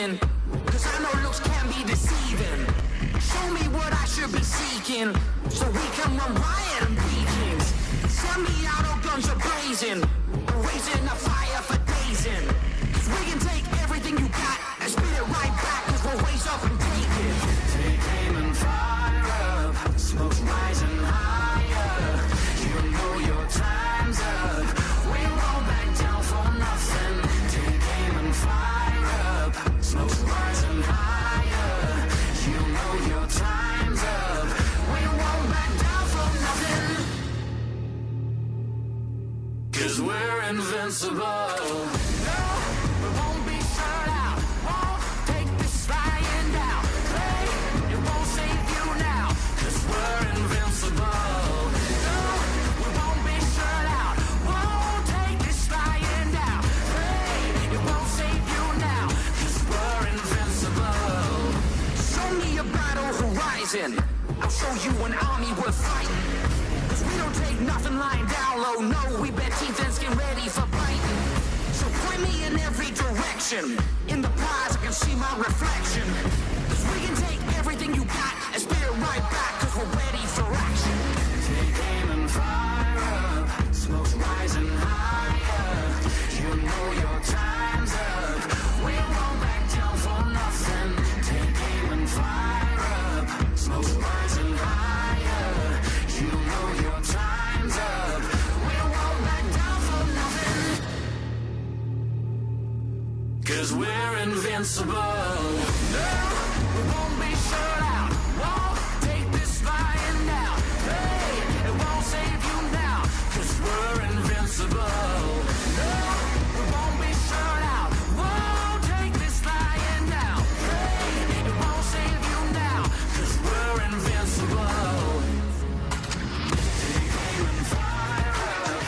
breathing. Cause I know looks can be deceiving. Show me what I should be seeking, so we can run riot and beacons. Send me out, our guns are blazing. We're raising a fire for days in. Cause we can take everything you got and spit it right back, cause we'll raise up and take it. Take aim and fire up, smoke's rising higher. You know your time's up, we won't back down for nothing. Take aim and fire up, smoke's rising higher. You know your time's up, we won't back down for nothing. Cause we're invincible. No, we won't be shut out, won't take this lying down. Hey, it won't save you now, cause we're invincible. No, we won't be shut out, won't take this lying down. Hey, it won't save you now, cause we're invincible. Show me a battle horizon, I'll show you an army worth fighting. Cause we don't take nothing lying down low, no, we bet teeth and skin ready for biting. So point me in every direction, in the prize I can see my reflection. Cause we can take everything you got and spit it right back, cause we're ready for action. Take aim and fire up, smoke's rising higher. You know your time's up, we won't back down for nothing. Take aim and fire up, smoke's rising higher. You know your time's up, we won't back down for nothing. Cause we're invincible. No, we won't be shut out, won't take this lying down. Hey, it won't save you now, cause we're invincible. No, we won't be shut out, won't take this lying down. Hey, it won't save you now, cause we're invincible. Take aim and fire up,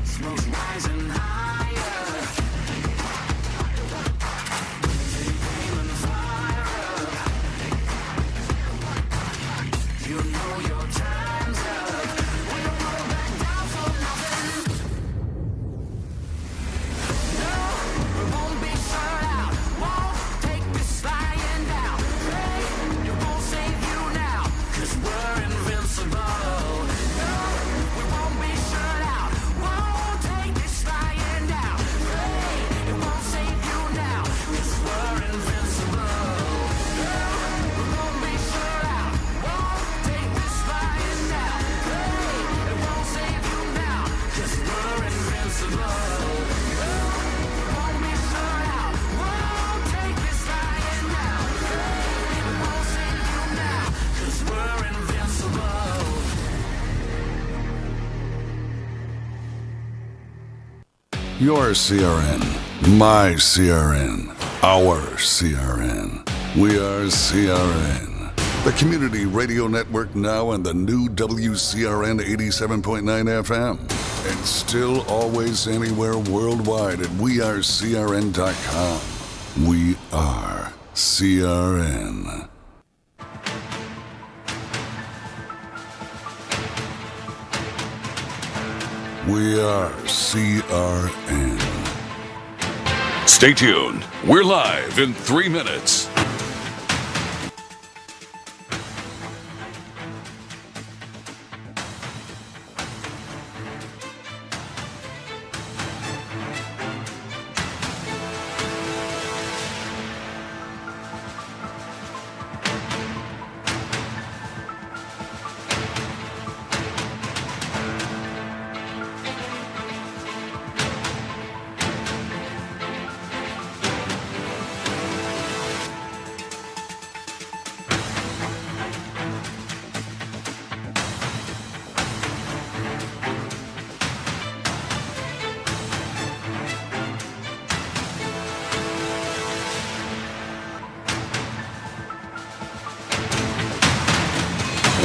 smoke's rising high. Your CRN, my CRN, our CRN. We are CRN, the community radio network now and the new WCRN 87.9 FM. And still always anywhere worldwide at wearecrn.com. We are CRN. We are CRN. Stay tuned. We're live in 3 minutes.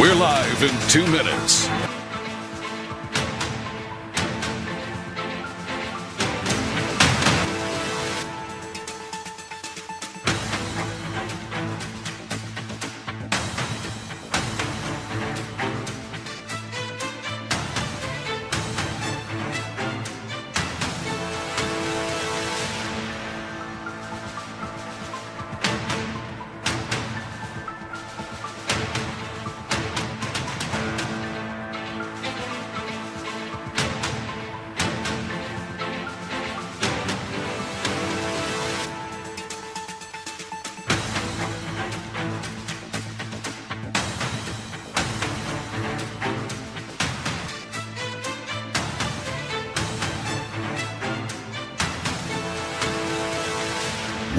We're live in 2 minutes.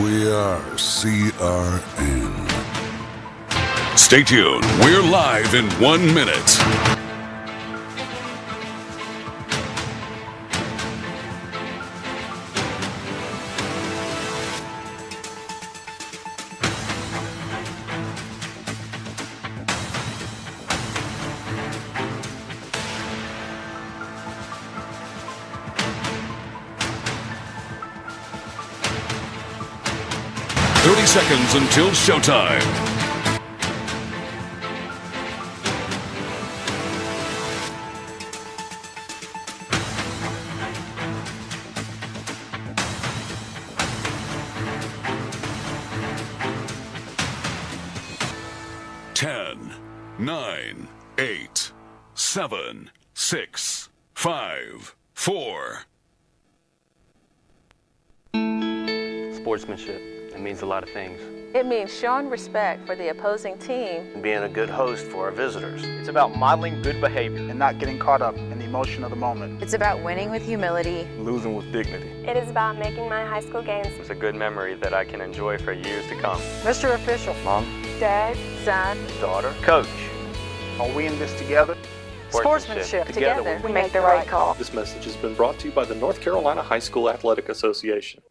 We are CRN. Stay tuned. We're live in 1 minute. Seconds until showtime. Ten, 9, 8, 7, 6, 5, 4. Sportsmanship. It means a lot of things. It means showing respect for the opposing team and being a good host for our visitors. It's about modeling good behavior and not getting caught up in the emotion of the moment. It's about winning with humility, losing with dignity. It is about making my high school games. It's a good memory that I can enjoy for years to come. Mr. Official, Mom, Dad, son, daughter, Coach. Are we in this together? Sportsmanship. Together we make the right call. This message has been brought to you by the North Carolina High School Athletic Association.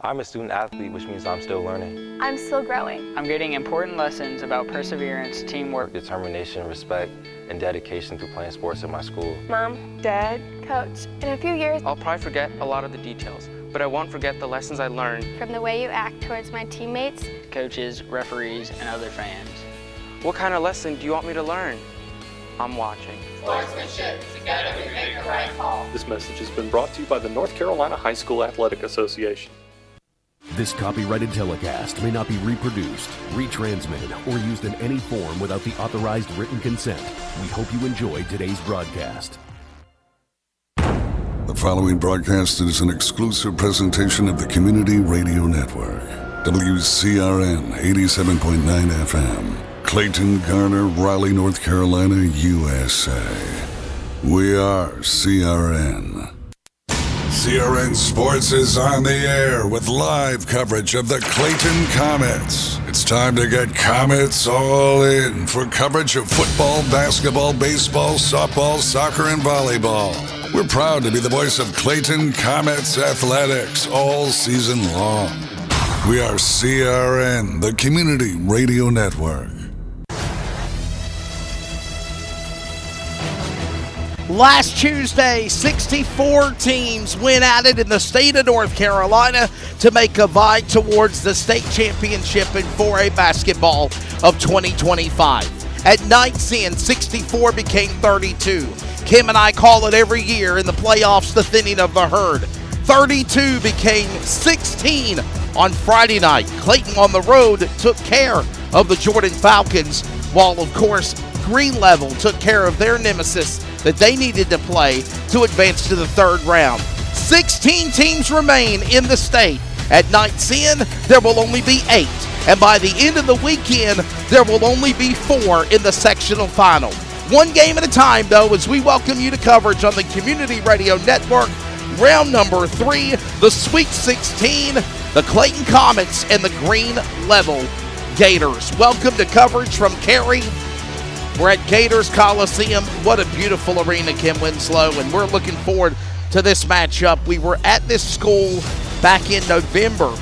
I'm a student athlete, which means I'm still learning. I'm still growing. I'm getting important lessons about perseverance, teamwork, determination, respect, and dedication through playing sports at my school. Mom, Dad, Coach, in a few years, I'll probably forget a lot of the details, but I won't forget the lessons I learned from the way you act towards my teammates, coaches, referees, and other fans. What kind of lesson do you want me to learn? I'm watching. Sportsmanship. Together we make the right call. This message has been brought to you by the North Carolina High School Athletic Association. This copyrighted telecast may not be reproduced, retransmitted, or used in any form without the authorized written consent. We hope you enjoyed today's broadcast. The following broadcast is an exclusive presentation of the Community Radio Network. WCRN 87.9 FM. Clayton, Garner, Raleigh, North Carolina, USA. We are CRN. CRN Sports is on the air with live coverage of the Clayton Comets. It's time to get Comets all in for coverage of football, basketball, baseball, softball, soccer, and volleyball. We're proud to be the voice of Clayton Comets athletics all season long. We are CRN, the Community Radio Network. Last Tuesday, 64 teams went at it in the state of North Carolina to make a vie towards the state championship in 4A basketball of 2025. At night's end, 64 became 32. Kim and I call it every year in the playoffs, the thinning of the herd. 32 became 16 on Friday night. Clayton on the road took care of the Jordan Falcons, while, of course, Green Level took care of their nemesis that they needed to play to advance to the third round. 16 teams remain in the state. At night's end, there will only be 8. And by the end of the weekend, there will only be 4 in the sectional final. One game at a time, though, as we welcome you to coverage on the Community Radio Network. Round number 3, the Sweet 16, the Clayton Comets and the Green Level Gators. Welcome to coverage from Cary. We're at Gators Coliseum. What a beautiful arena, Kim Winslow, and we're looking forward to this matchup. We were at this school back in November.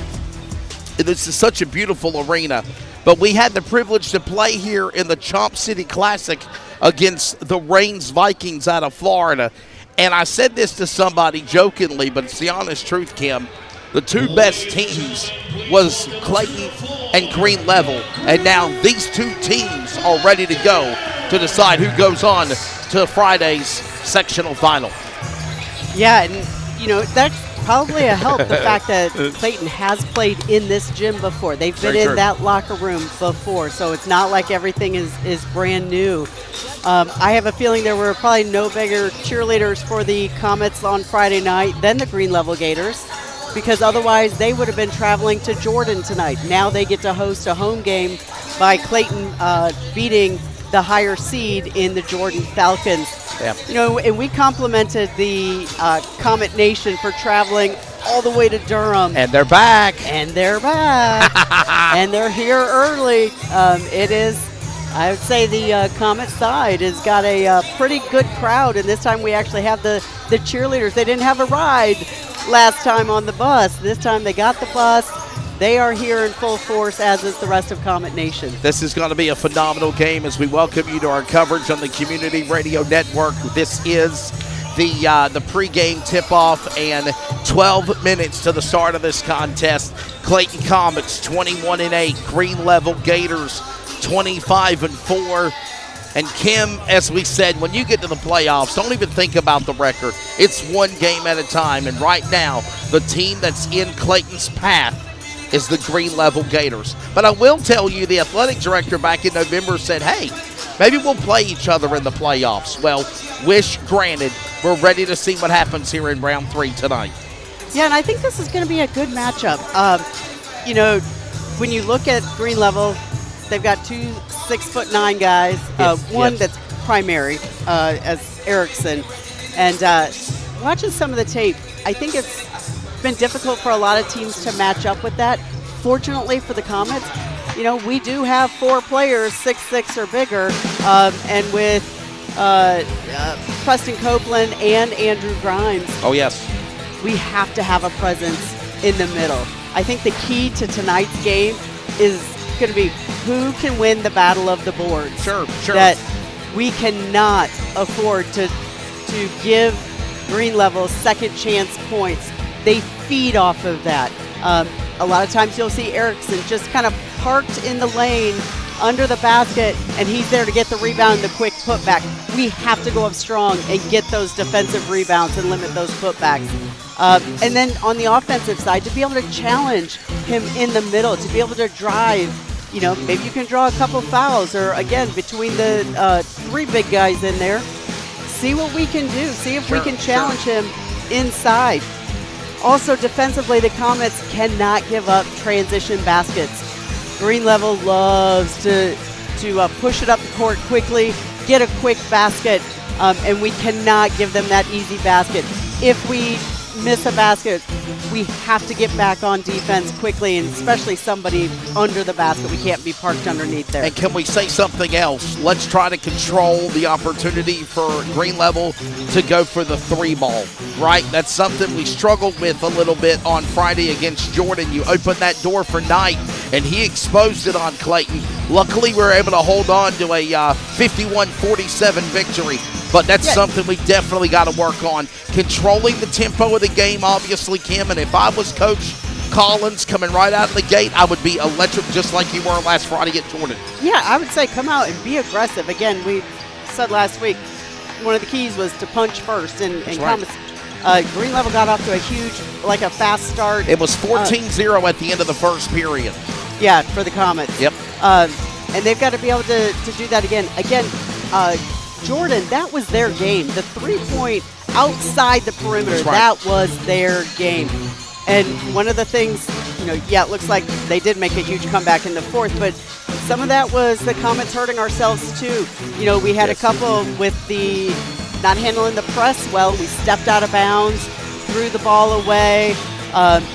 This is such a beautiful arena, but we had the privilege to play here in the Chomp City Classic against the Rains Vikings out of Florida. And I said this to somebody jokingly, but it's the honest truth, Kim. The two best teams was Clayton and Green Level, and now these two teams are ready to go to decide who goes on to Friday's sectional final. Yeah, and, you know, that's probably a help, the fact that Clayton has played in this gym before. They've been in that locker room before, so it's not like everything is brand new. I have a feeling there were probably no bigger cheerleaders for the Comets on Friday night than the Green Level Gators, because otherwise they would have been traveling to Jordan tonight. Now they get to host a home game by Clayton beating the higher seed in the Jordan Falcons. Yeah. You know, and we complimented the Comet Nation for traveling all the way to Durham. And they're back. And they're back. And they're here early. It is, I would say the Comet side has got a pretty good crowd, and this time we actually have the cheerleaders. They didn't have a ride last time on the bus. This time they got the bus. They are here in full force, as is the rest of Comet Nation. This is going to be a phenomenal game as we welcome you to our coverage on the Community Radio Network. This is the pregame tip-off, and 12 minutes to the start of this contest. Clayton Comets 21-8, Green Level Gators 25-4. And Kim, as we said, when you get to the playoffs, don't even think about the record. It's one game at a time, and right now, the team that's in Clayton's path is the Green Level Gators. But I will tell you, the athletic director back in November said, hey, maybe we'll play each other in the playoffs. Well, wish granted. We're ready to see what happens here in round 3 tonight. Yeah, and I think this is going to be a good matchup. When you look at Green Level, they've got 2 6'9" guys, one that's primary as Erickson. And watching some of the tape, I think it's been difficult for a lot of teams to match up with that. Fortunately for the Comets, we do have 4 players 6'6" or bigger, and with Preston Copeland and Andrew Grimes. Oh, yes. We have to have a presence in the middle. I think the key to tonight's game is going to be who can win the battle of the boards. Sure. That we cannot afford to give Green Level second chance points. They feed off of that. A lot of times you'll see Erickson just kind of parked in the lane under the basket, and he's there to get the rebound, the quick putback. We have to go up strong and get those defensive rebounds and limit those putbacks. And then on the offensive side, to be able to challenge him in the middle, to be able to drive, maybe you can draw a couple fouls, or again, between the 3 big guys in there, see what we can do, see if we can challenge him inside. Also, defensively, the Comets cannot give up transition baskets. Green Level loves to push it up the court quickly, get a quick basket, and we cannot give them that easy basket. If we miss a basket, we have to get back on defense quickly, and especially somebody under the basket. We can't be parked underneath there. And can we say something else? Let's try to control the opportunity for Green Level to go for the 3 ball, right? That's something we struggled with a little bit on Friday against Jordan. You opened that door for Knight, and he exposed it on Clayton. Luckily, we were able to hold on to a 51-47 victory. But that's something we definitely got to work on. Controlling the tempo of the game, obviously, Kim. And if I was Coach Collins coming right out of the gate, I would be electric just like you were last Friday at Jordan. Yeah, I would say come out and be aggressive. Again, we said last week one of the keys was to punch first. And Comets, Green Level got off to a huge, a fast start. It was 14-0 at the end of the first period. Yeah, for the Comets. Yep. And they've got to be able to do that again. Jordan, that was their game. The 3-point outside the perimeter, that was their game. And one of the things, it looks like they did make a huge comeback in the 4th, but some of that was the Comets hurting ourselves too. We had a couple with the not handling the press well. We stepped out of bounds, threw the ball away.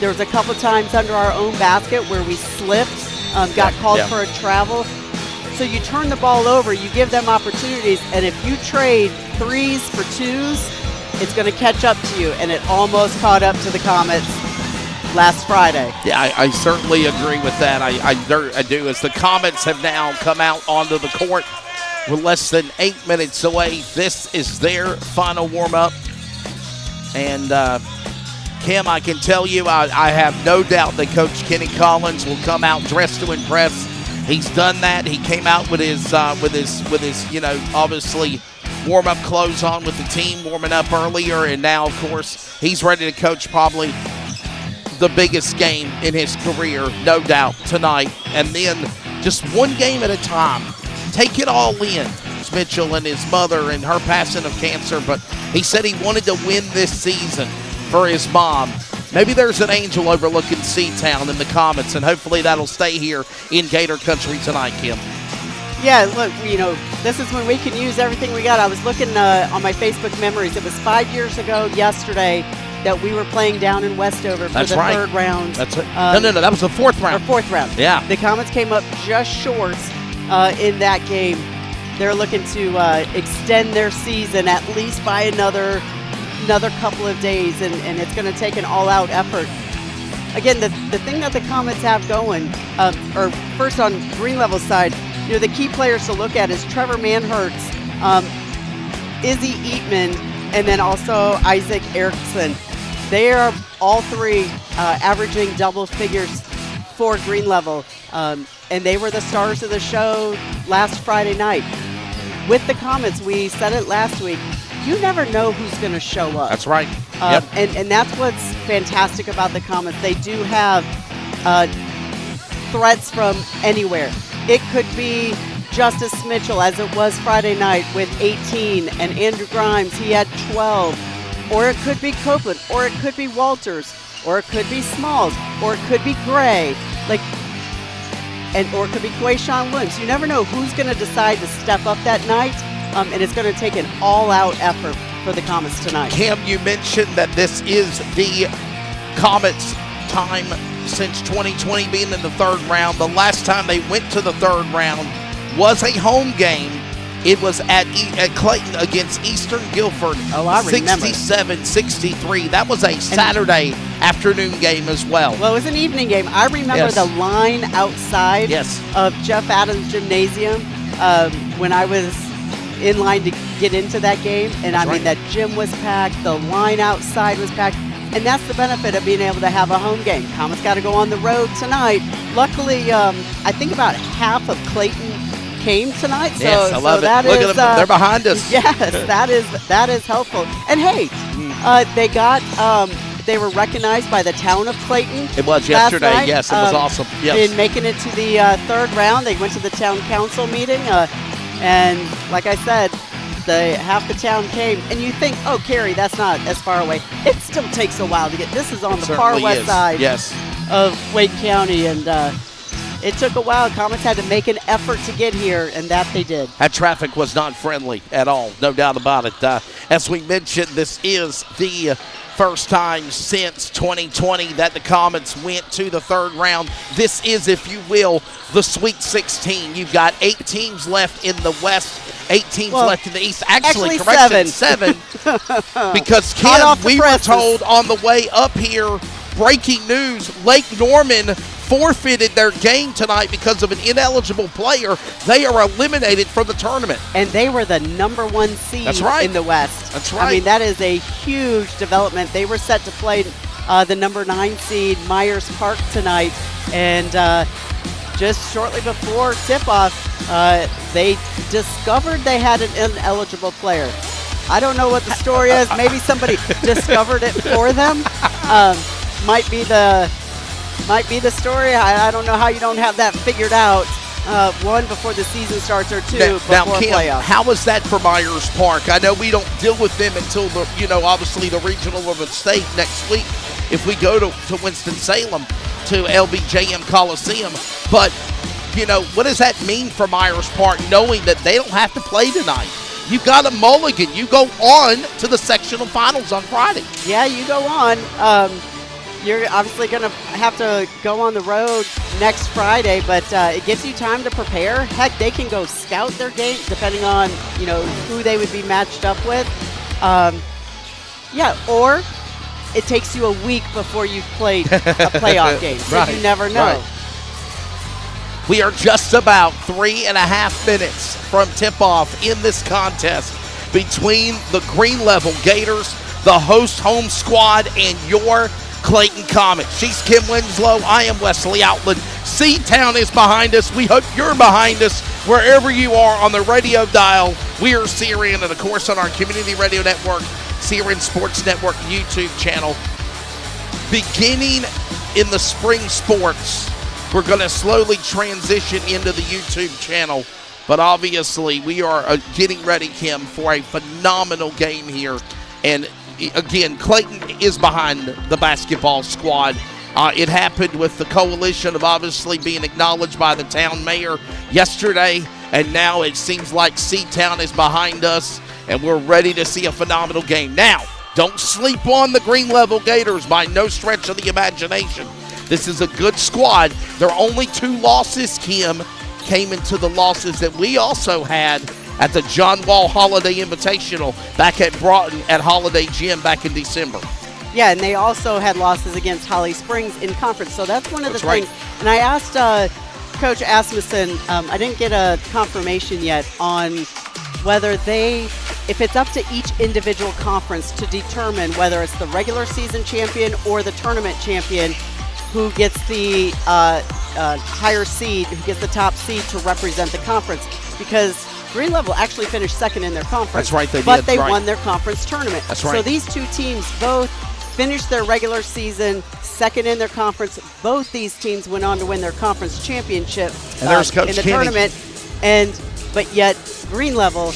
There was a couple times under our own basket where we slipped, got called for a travel. So you turn the ball over, you give them opportunities, and if you trade 3s for 2s, it's going to catch up to you, and it almost caught up to the Comets last Friday. Yeah, I certainly agree with that. I do, as the Comets have now come out onto the court. We're less than 8 minutes away. This is their final warm-up. And, Kim, I can tell you, I have no doubt that Coach Kenny Collins will come out dressed to impress. He's done that. He came out with his obviously warm-up clothes on with the team, warming up earlier, and now, of course, he's ready to coach probably the biggest game in his career, no doubt, tonight. And then just one game at a time. Take it all in. Mitchell and his mother and her passing of cancer, but he said he wanted to win this season for his mom. Maybe there's an angel overlooking Seatown in the Comets, and hopefully that'll stay here in Gator Country tonight, Kim. Yeah, look, this is when we can use everything we got. I was looking on my Facebook memories. It was 5 years ago yesterday that we were playing down in Westover for the third round. That's it. No, that was the fourth round. Or fourth round. Yeah. The Comets came up just short in that game. They're looking to extend their season at least by another couple of days, and it's going to take an all-out effort. Again, the thing that the Comets have going, or first on Green Level's side, the key players to look at is Trevor Manhertz, Izzy Eatman, and then also Isaac Erickson. They are all three averaging double figures for Green Level, and they were the stars of the show last Friday night. With the Comets, we said it last week, you never know who's going to show up. That's right. And that's what's fantastic about the Comets. They do have threats from anywhere. It could be Justice Mitchell, as it was Friday night, with 18, and Andrew Grimes, he had 12. Or it could be Copeland, or it could be Walters, or it could be Smalls, or it could be Gray, or it could be Quayshawn Williams. You never know who's going to decide to step up that night, and it's going to take an all-out effort for the Comets tonight. Cam, you mentioned that this is the Comets' time since 2020 being in the third round. The last time they went to the third round was a home game. It was at Clayton against Eastern Guilford. Oh, I remember. 67-63. That was a Saturday afternoon game as well. Well, it was an evening game. I remember the line outside of Jeff Adams Gymnasium when I was in line to get into that game. And that gym was packed. The line outside was packed. And that's the benefit of being able to have a home game. Comets got to go on the road tonight. Luckily, I think about half of Clayton came tonight. So, yes, I love it. Look at them. They're behind us. Yes, that is helpful. And hey, they were recognized by the town of Clayton. It was yesterday. Night. Yes, it was awesome. Yes. In making it to the third round, they went to the town council meeting, and like I said, half the town came. And you think, oh, Carrie, that's not as far away. It still takes a while to get. This is on the far west side of Wake County, and it took a while. Comets had to make an effort to get here, and that they did. That traffic was not friendly at all, no doubt about it. As we mentioned, this is the first time since 2020 that the Comets went to the third round. This is, if you will, the Sweet 16. You've got 8 teams left in the West, 8 teams left in the East. Actually correction, 7. Because, Kim, we were told on the way up here, breaking news, Lake Norman forfeited their game tonight because of an ineligible player. They are eliminated from the tournament. And they were the number 1 seed in the West. That's right. I mean, that is a huge development. They were set to play the number 9 seed, Myers Park, tonight. And just shortly before tip-off, they discovered they had an ineligible player. I don't know what the story is. Maybe somebody discovered it for them. Might be the story. I don't know how you don't have that figured out. 1, before the season starts, or 2, before playoffs. How is that for Myers Park? I know we don't deal with them until obviously the regional of the state next week. If we go to Winston-Salem to LBJM Coliseum, but what does that mean for Myers Park, knowing that they don't have to play tonight? You got a mulligan. You go on to the sectional finals on Friday. Yeah, you go on. You're obviously going to have to go on the road next Friday, but it gives you time to prepare. Heck, they can go scout their game depending on, who they would be matched up with. Or it takes you a week before you've played a playoff game, so you never know. Right. We are just about 3.5 minutes from tip-off in this contest between the Green Level Gators, the host home squad, and your Clayton Comets. She's Kim Winslow. I am Wesley Outland. C-Town is behind us. We hope you're behind us wherever you are on the radio dial. We are Syrian, and of course on our community radio network, Syrian Sports Network YouTube channel. Beginning in the spring sports, we're going to slowly transition into the YouTube channel. But obviously, we are getting ready, Kim, for a phenomenal game here. And again, Clayton is behind the basketball squad. It happened with the coalition of obviously being acknowledged by the town mayor yesterday, and now it seems like C-Town is behind us, and we're ready to see a phenomenal game. Now, Don't sleep on the Green Level Gators by no stretch of the imagination. This is a good squad. Their only 2 losses, Kim, came into the losses that we also had at the John Wall Holiday Invitational back at Broughton at Holiday Gym back in December. Yeah, and they also had losses against Holly Springs in conference. So that's one of the things. And I asked Coach Asmussen, I didn't get a confirmation yet on whether if it's up to each individual conference to determine whether it's the regular season champion or the tournament champion who gets the higher seed, who gets the top seed to represent the conference. Because Green Level actually finished second in their conference. That's right, they won their conference tournament. That's right. So these 2 teams both finished their regular season second in their conference. Both these teams went on to win their conference championship and there's Coach in the Kenny. tournament. But yet Green Level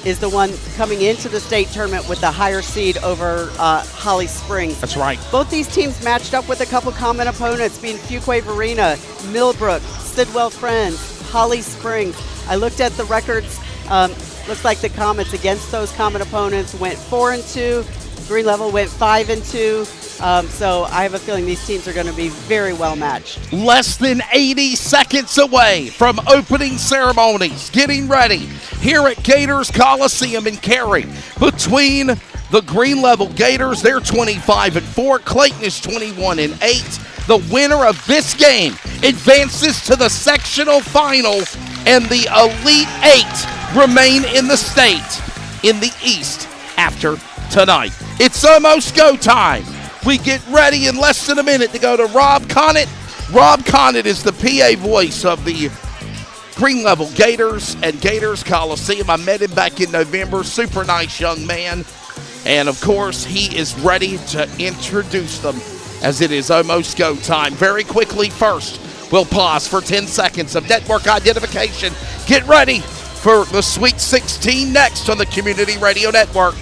is the one coming into the state tournament with the higher seed over Holly Springs. That's right. Both these teams matched up with a couple common opponents, being Fuquay Varina, Millbrook, Sidwell Friends, Holly Springs. I looked at the records. Looks like the Comets against those common opponents went 4-2. Green Level went 5-2. So I have a feeling these teams are going to be very well matched. Less than 80 seconds away from opening ceremonies, getting ready here at Gators Coliseum in Cary. Between the Green Level Gators, they're 25-4. Clayton is 21-8. The winner of this game advances to the sectional final, and the Elite 8 remain in the state in the East after tonight. It's almost go time. We get ready in less than a minute to go to Rob Conant. Rob Conant is the PA voice of the Green Level Gators at Gators Coliseum. I met him back in November. Super nice young man. And, of course, he is ready to introduce them as it is almost go time. Very quickly first, we'll pause for 10 seconds of network identification. Get ready for the Sweet 16 next on the Community Radio Network.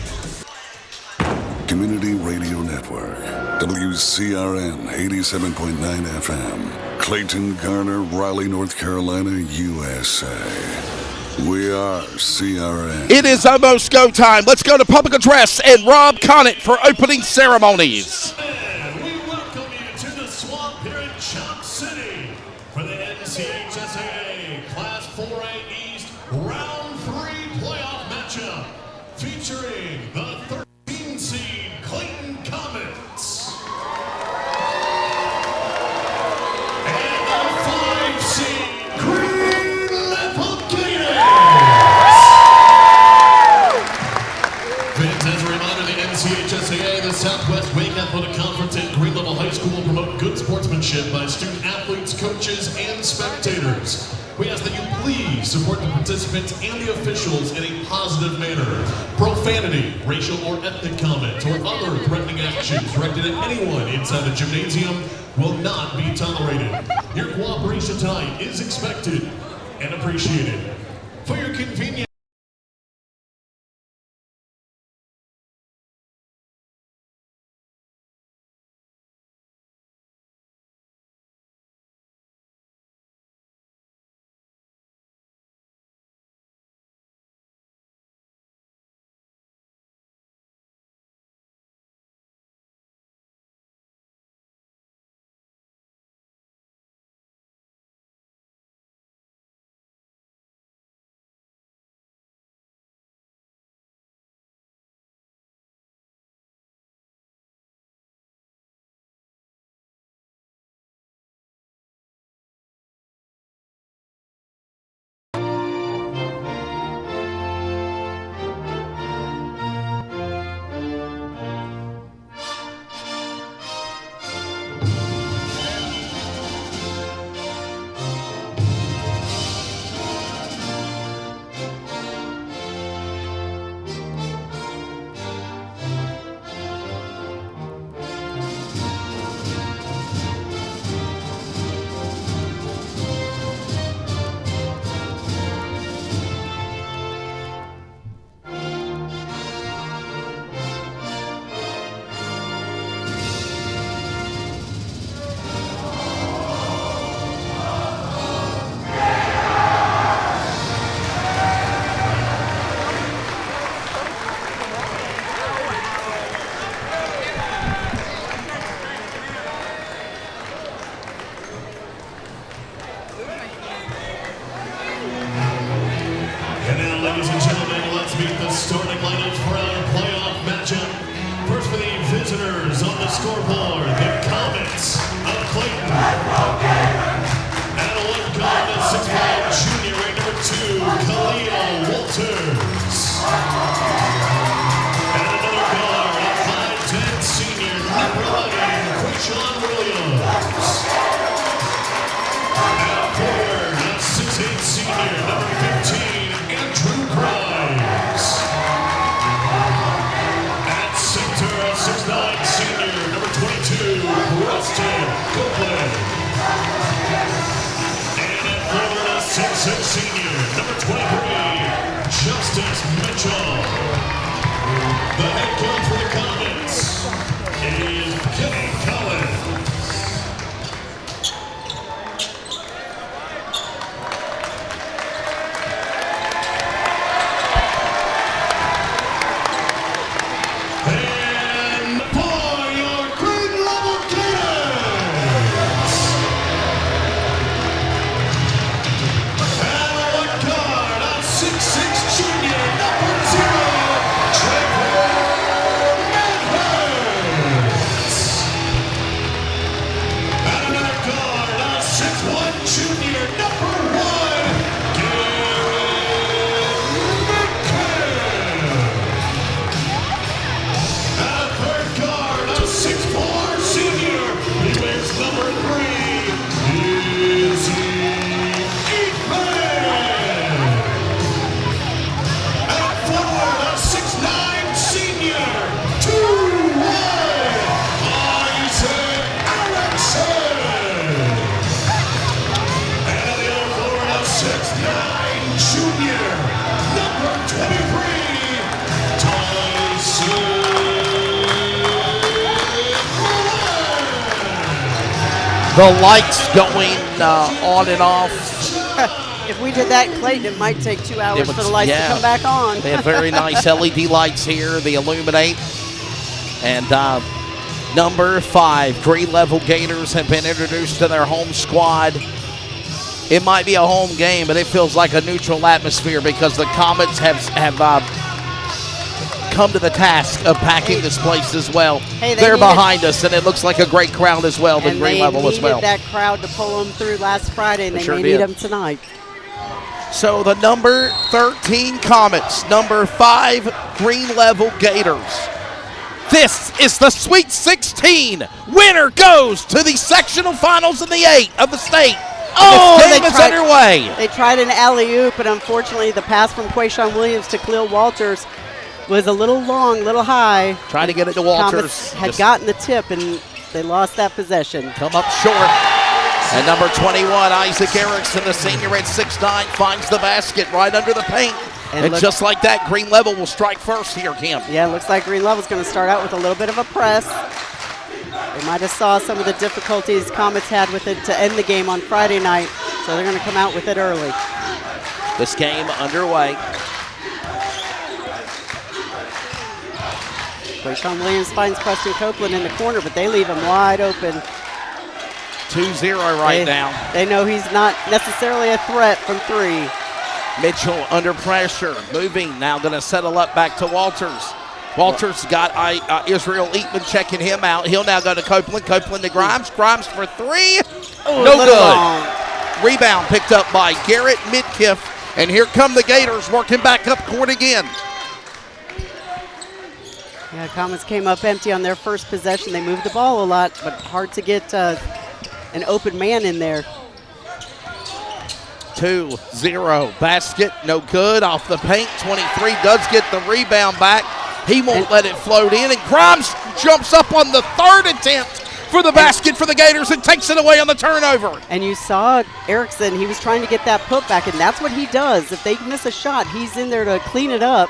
Community Radio Network, WCRN 87.9 FM, Clayton, Garner, Raleigh, North Carolina, USA. We are CRN. It is almost go time. Let's go to public address and Rob Conant for opening ceremonies. We welcome you to the swamp here in Chalk City for the NCHSAA Class 4A East Round 3 playoff matchup featuring the 13 seed Clayton Comets and the 5 seed Green Level Gators. Fans, as a reminder, the NCHSAA, the Southwest Wake Athletic Conference at Green Level High School, promote good sportsmanship by student athletes, coaches, and spectators. We ask that you please support the participants and the officials in a positive manner. Profanity, racial or ethnic comments, or other threatening actions directed at anyone inside the gymnasium will not be tolerated. Your cooperation tonight is expected and appreciated. For your convenience, And now, ladies and gentlemen, let's meet the starting lineups for our playoff matchup. First for the visitors on the scoreboard, the Comets of Clayton. And a one guard, a 6'5" junior, ranked number 2, Khalil Walters. And another guard, a 5'10" senior, number 11, Quishon Williams. And a forward, a 6'8" senior, number 15, Andrew Grimes. At center, a 6'9" senior, number 22, Preston Copeland. And at forward, a 6'6" senior, number 23, Justice Mitchell. The head coach for the Comets is Clayton Comets. And for your green level Gators, and a one guard, a 6'6" junior, number 0, Trevor Manhurst. And another guard, a 6'1" junior, number 1, Garrett McCann. And a third guard, a 6'4" senior, he wears number 3, Izzy Eatman. And a forward, a 6'9" senior, 2'1", Isaac Erickson. And the other forward, a 6'9" junior, number 23, Tyson Mullen. The lights going on and off. If we did that, Clayton, it might take 2 hours for the lights to come back on. They have very nice LED lights here, the Illuminate. And number 5, green level Gators have been introduced to their home squad. It might be a home game, but it feels like a neutral atmosphere because the Comets have come to the task of packing this place as well. Hey, they're behind us, and it looks like a great crowd as well, the green level as well. And they needed that crowd to pull them through last Friday, and they may need them tonight. So the number 13 Comets, number 5 green level Gators. This is the Sweet 16. Winner goes to the sectional finals in the 8 of the state. Oh, the game is underway. They tried an alley-oop, but unfortunately the pass from Quishon Williams to Khalil Walters was a little long, little high. Trying to get it to Walters. Comets had gotten the tip, and they lost that possession. Come up short. And number 21, Isaac Erickson, the senior at 6'9", finds the basket right under the paint. And just like that, green level will strike first here, Kim. Yeah, it looks like green level's going to start out with a little bit of a press. They might have saw some of the difficulties Comets had with it to end the game on Friday night, so they're going to come out with it early. This game underway. Quishon Williams finds Preston Copeland in the corner, but they leave him wide open. 2-0 right now. They know he's not necessarily a threat from 3. Mitchell under pressure, moving, now going to settle up back to Walters. Walters got Israel Eatman checking him out. He'll now go to Copeland. Copeland to Grimes. Grimes for 3. No good. Long. Rebound picked up by Garrett Midkiff. And here come the Gators working back up court again. Yeah, Comets came up empty on their first possession. They moved the ball a lot, but hard to get an open man in there. 2-0. Basket, no good. Off the paint. 23 does get the rebound back. He won't let it float in, and Grimes jumps up on the 3rd attempt for the basket for the Gators and takes it away on the turnover. And you saw Erickson, he was trying to get that putback, and that's what he does. If they miss a shot, he's in there to clean it up.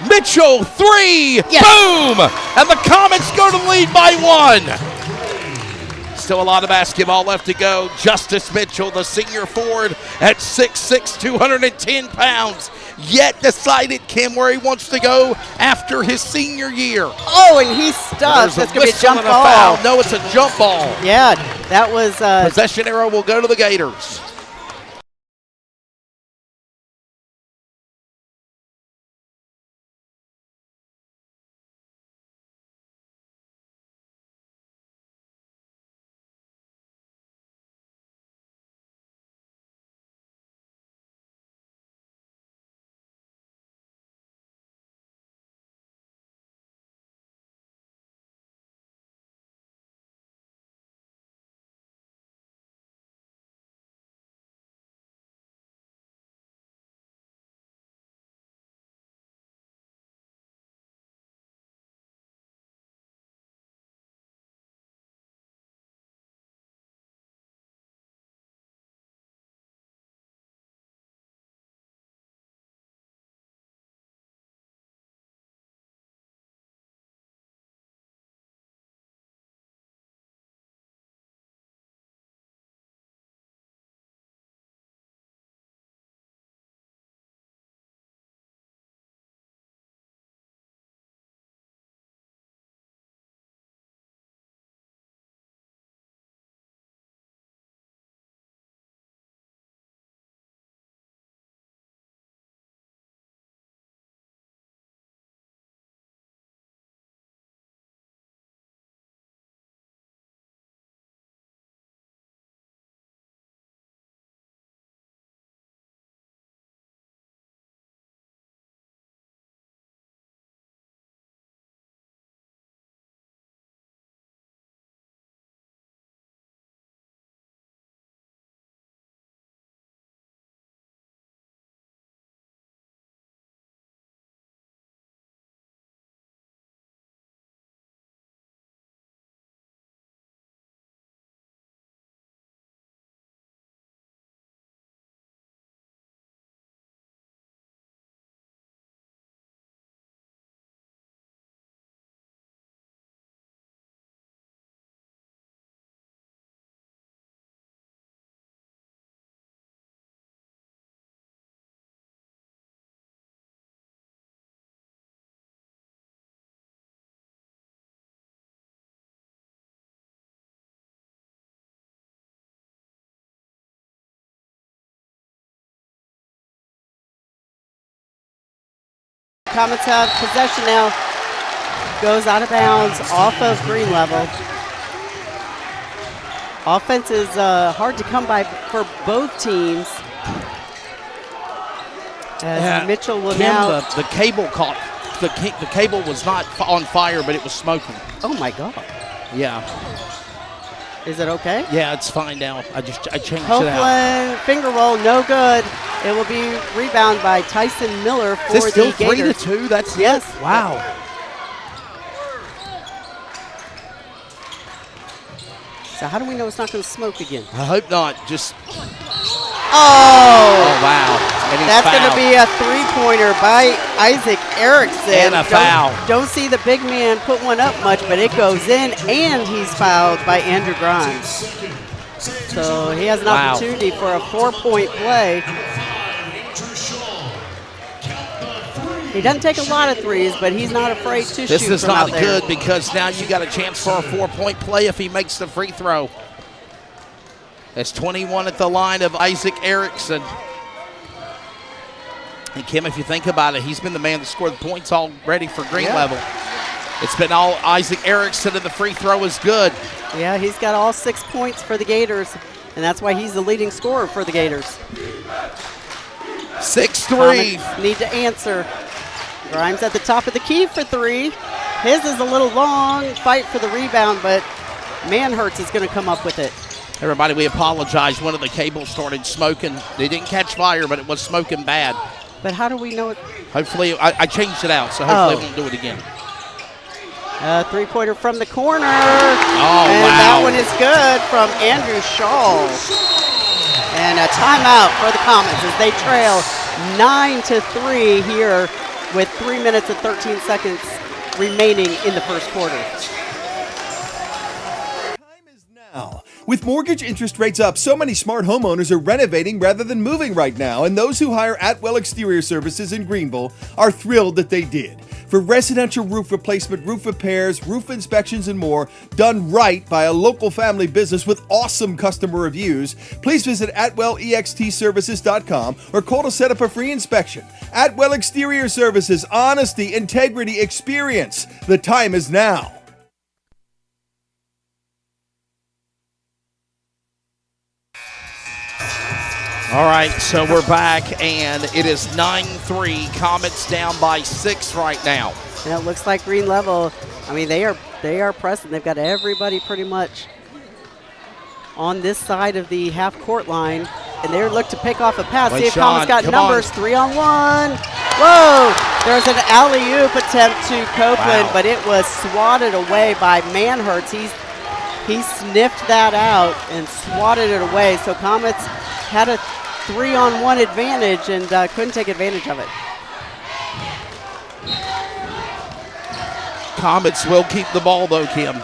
Mitchell, 3, yes. Boom! And the Comets go to lead by 1. Still a lot of basketball left to go. Justice Mitchell, the senior forward at 6'6", 210 pounds. Yet decided, Kim, where he wants to go after his senior year. Oh, and he's stuck. That's going to be a jump ball. No, it's a jump ball. Yeah, that was... Possession arrow will go to the Gators. Comets have possession now. Goes out of bounds off of green level. Offense is hard to come by for both teams. As Mitchell will now. The cable caught. The cable was not on fire, but it was smoking. Oh my God. Yeah. Is it okay? Yeah, it's fine now. I changed Copeland, it out. finger roll, no good. It will be rebound by Tyson Miller for Is this still the Gators. 3-2? That's yes. It? Wow. So how do we know it's not going to smoke again? I hope not. Just. Oh, wow. That's going to be a three-pointer by Isaac Erickson. And a foul. Don't see the big man put one up much, but it goes in, and he's fouled by Andrew Grimes. So he has an opportunity for a 4-point play. He doesn't take a lot of threes, but he's not afraid to shoot. This is from not out there. good because now you got a chance for a 4-point play if he makes the free throw. That's 21 at the line of Isaac Erickson. And Kim, if you think about it, he's been the man that scored the points already for green level. It's been all Isaac Erickson, and the free throw is good. Yeah, he's got all 6 points for the Gators, and that's why he's the leading scorer for the Gators. 6-3. Comets need to answer. Grimes at the top of the key for 3. His is a little long. Fight for the rebound, but Manhertz is going to come up with it. Everybody, we apologize. One of the cables started smoking. They didn't catch fire, but it was smoking bad. But how do we know it? Hopefully, I changed it out, so hopefully I won't do it again. Three-pointer from the corner. Oh, and wow. that one is good from Andrew Shaw. And a timeout for the Comets as they trail 9-3 here with 3 minutes and 13 seconds remaining in the first quarter. With mortgage interest rates up, so many smart homeowners are renovating rather than moving right now, and those who hire Atwell Exterior Services in Greenville are thrilled that they did. For residential roof replacement, roof repairs, roof inspections, and more, done right by a local family business with awesome customer reviews, please visit AtwellEXTServices.com or call to set up a free inspection. Atwell Exterior Services, honesty, integrity, experience. The time is now. All right, so we're back, and it is 9-3. Comets down by 6 right now. And it looks like green level. I mean, they are pressing. They've got everybody pretty much on this side of the half-court line, and they look to pick off a pass. See if Comets got numbers. 3-on-1. Whoa! There's an alley-oop attempt to Copeland, but it was swatted away by Manhertz. He sniffed that out and swatted it away. So Comets had a 3-on-1 advantage and couldn't take advantage of it. Comets will keep the ball, though, Kim.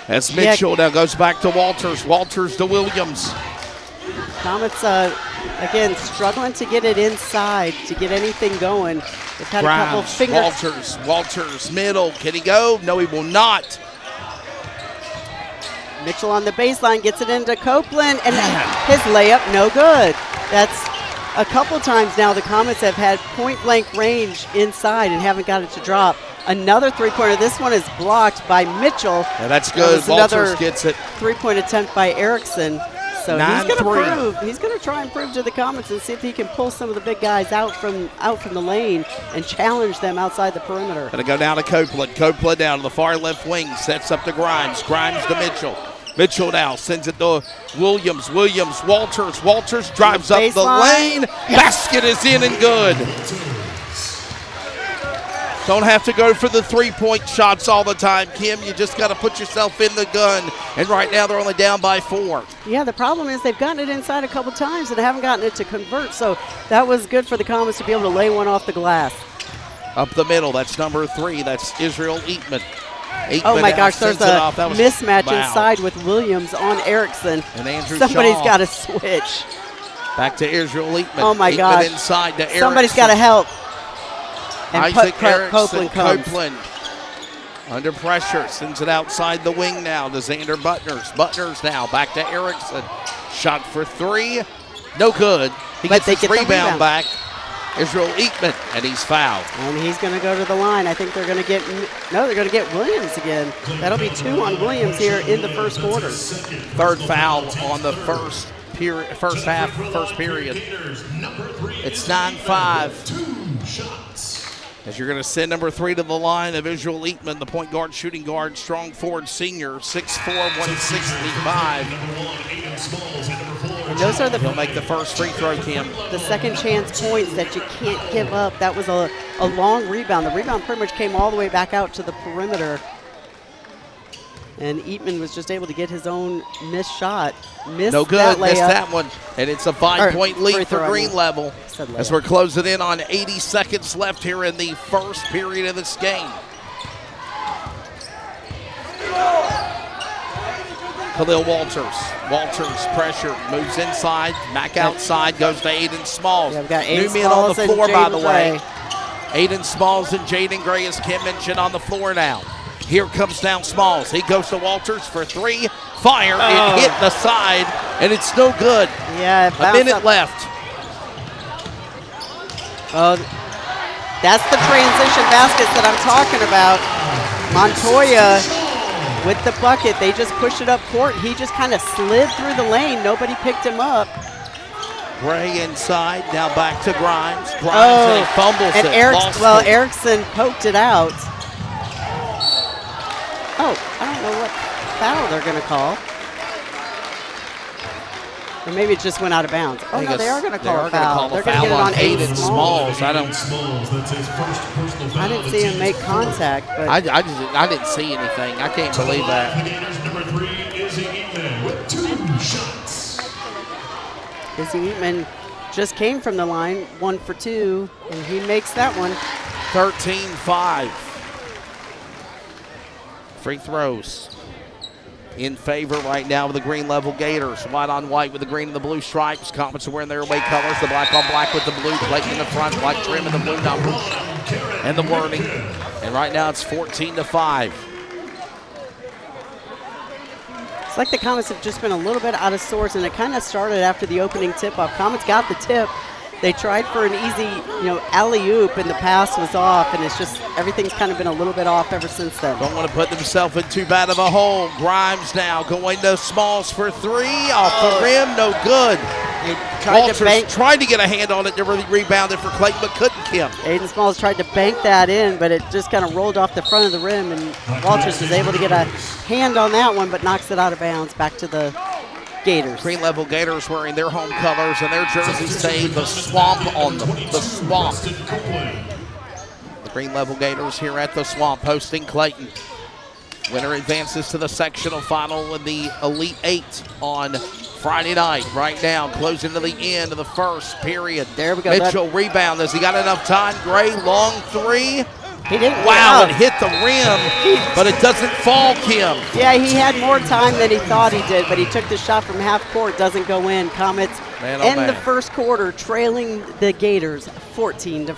As Mitchell now goes back to Walters. Walters to Williams. Comets, again, struggling to get it inside, to get anything going. They've had Grimes, a couple fingers. Walters, middle. Can he go? No, he will not. Mitchell on the baseline gets it into Copeland, and his layup no good. That's a couple times now the Comets have had point-blank range inside and haven't got it to drop. Another three-pointer. This one is blocked by Mitchell. Yeah, that's good. Walters gets it. Three-point attempt by Erickson. So 9-3. he's going to prove. He's going to try and prove to the Comets and see if he can pull some of the big guys out from the lane and challenge them outside the perimeter. Going to go down to Copeland. Copeland down to the far left wing. Sets up to Grimes. Grimes to Mitchell. Mitchell now sends it to Williams. Walters. Walters drives up the lane. Basket is in and good. Don't have to go for the three-point shots all the time, Kim. You just got to put yourself in the gun. And right now they're only down by 4. Yeah, the problem is they've gotten it inside a couple times and haven't gotten it to convert. So that was good for the Comets to be able to lay one off the glass. Up the middle, that's number 3. That's Israel Eatman. Oh my gosh, there's a mismatch inside with Williams on Erickson. And Andrew Somebody's Shaw. got to switch. Back to Israel Eatman. Oh my gosh. Inside to Erickson. Somebody's got to help. And Isaac Erickson, Copeland comes. Copeland under pressure, sends it outside the wing now to Xander Butners. Butners now back to Erickson. Shot for 3, no good. He gets his rebound back. Israel Eatman, and he's fouled. And he's going to go to the line. I think they're going to get Williams again. That'll be 2 on Williams here in the first quarter. Third foul on the first period. It's 9-5. As you're going to send number 3 to the line of Israel Eatman, the point guard, shooting guard, strong forward senior, 6'4", 165. And those are He'll make the first free throw, Kim. The second chance points that you can't give up. That was a long rebound. The rebound pretty much came all the way back out to the perimeter. And Eatman was just able to get his own missed shot. No good, missed that one. And it's a 5-point lead for Green Level as we're closing in on 80 seconds left here in the first period of this game. Khalil Walters pressure, moves inside, back outside, goes to Aiden Smalls. Yeah, we've got New men on the floor, by the way. Aiden Smalls and Jaden Gray, as Kim mentioned, on the floor now. Here comes down Smalls. He goes to Walters for 3. Fire. It hit the side, and it's no good. Yeah, a minute left. Oh, that's the transition baskets that I'm talking about. Montoya with the bucket. They just pushed it up court. He just kind of slid through the lane. Nobody picked him up. Gray inside. Now back to Grimes. And he fumbles and it. Erickson poked it out. Oh, I don't know what foul they're going to call. Or maybe it just went out of bounds. Oh, no, they are going to call a foul. They're going to get it on Aiden Smalls. I didn't see him make contact. But I didn't see anything. I can't believe that. Number 3 is Eatman with 2 shots. Izzy Eatman just came from the line, 1 for 2, and he makes that one. 13-5. Free throws in favor right now of the Green Level Gators. White on white with the green and the blue stripes. Comets are wearing their away colors. The black on black with the blue. Clayton in the front, white trim and the blue numbers and the wording. And right now it's 14-5. It's like the Comets have just been a little bit out of sorts, and it kind of started after the opening tip-off. Comets got the tip. They tried for an easy, alley-oop, and the pass was off, and it's just everything's kind of been a little bit off ever since then. Don't want to put themselves in too bad of a hole. Grimes now going to Smalls for 3. Off the rim, no good. Walters tried to get a hand on it to really rebound it for Clayton, but couldn't, Kim. Aiden Smalls tried to bank that in, but it just kind of rolled off the front of the rim, and Walters was able to get a hand on that one, but knocks it out of bounds back to the Gators. Green Level Gators wearing their home colors, and their jerseys say the Swamp on them. The Swamp. The Green Level Gators here at the Swamp hosting Clayton. Winner advances to the sectional final in the Elite 8 on Friday night. Right now, closing to the end of the first period. There we go. Mitchell rebound. Has he got enough time? Gray, long 3. He didn't. Wow, it hit the rim, but it doesn't fall, Kim. Yeah, he had more time than he thought he did, but he took the shot from half court, doesn't go in. Comets end the first quarter trailing the Gators 14-5.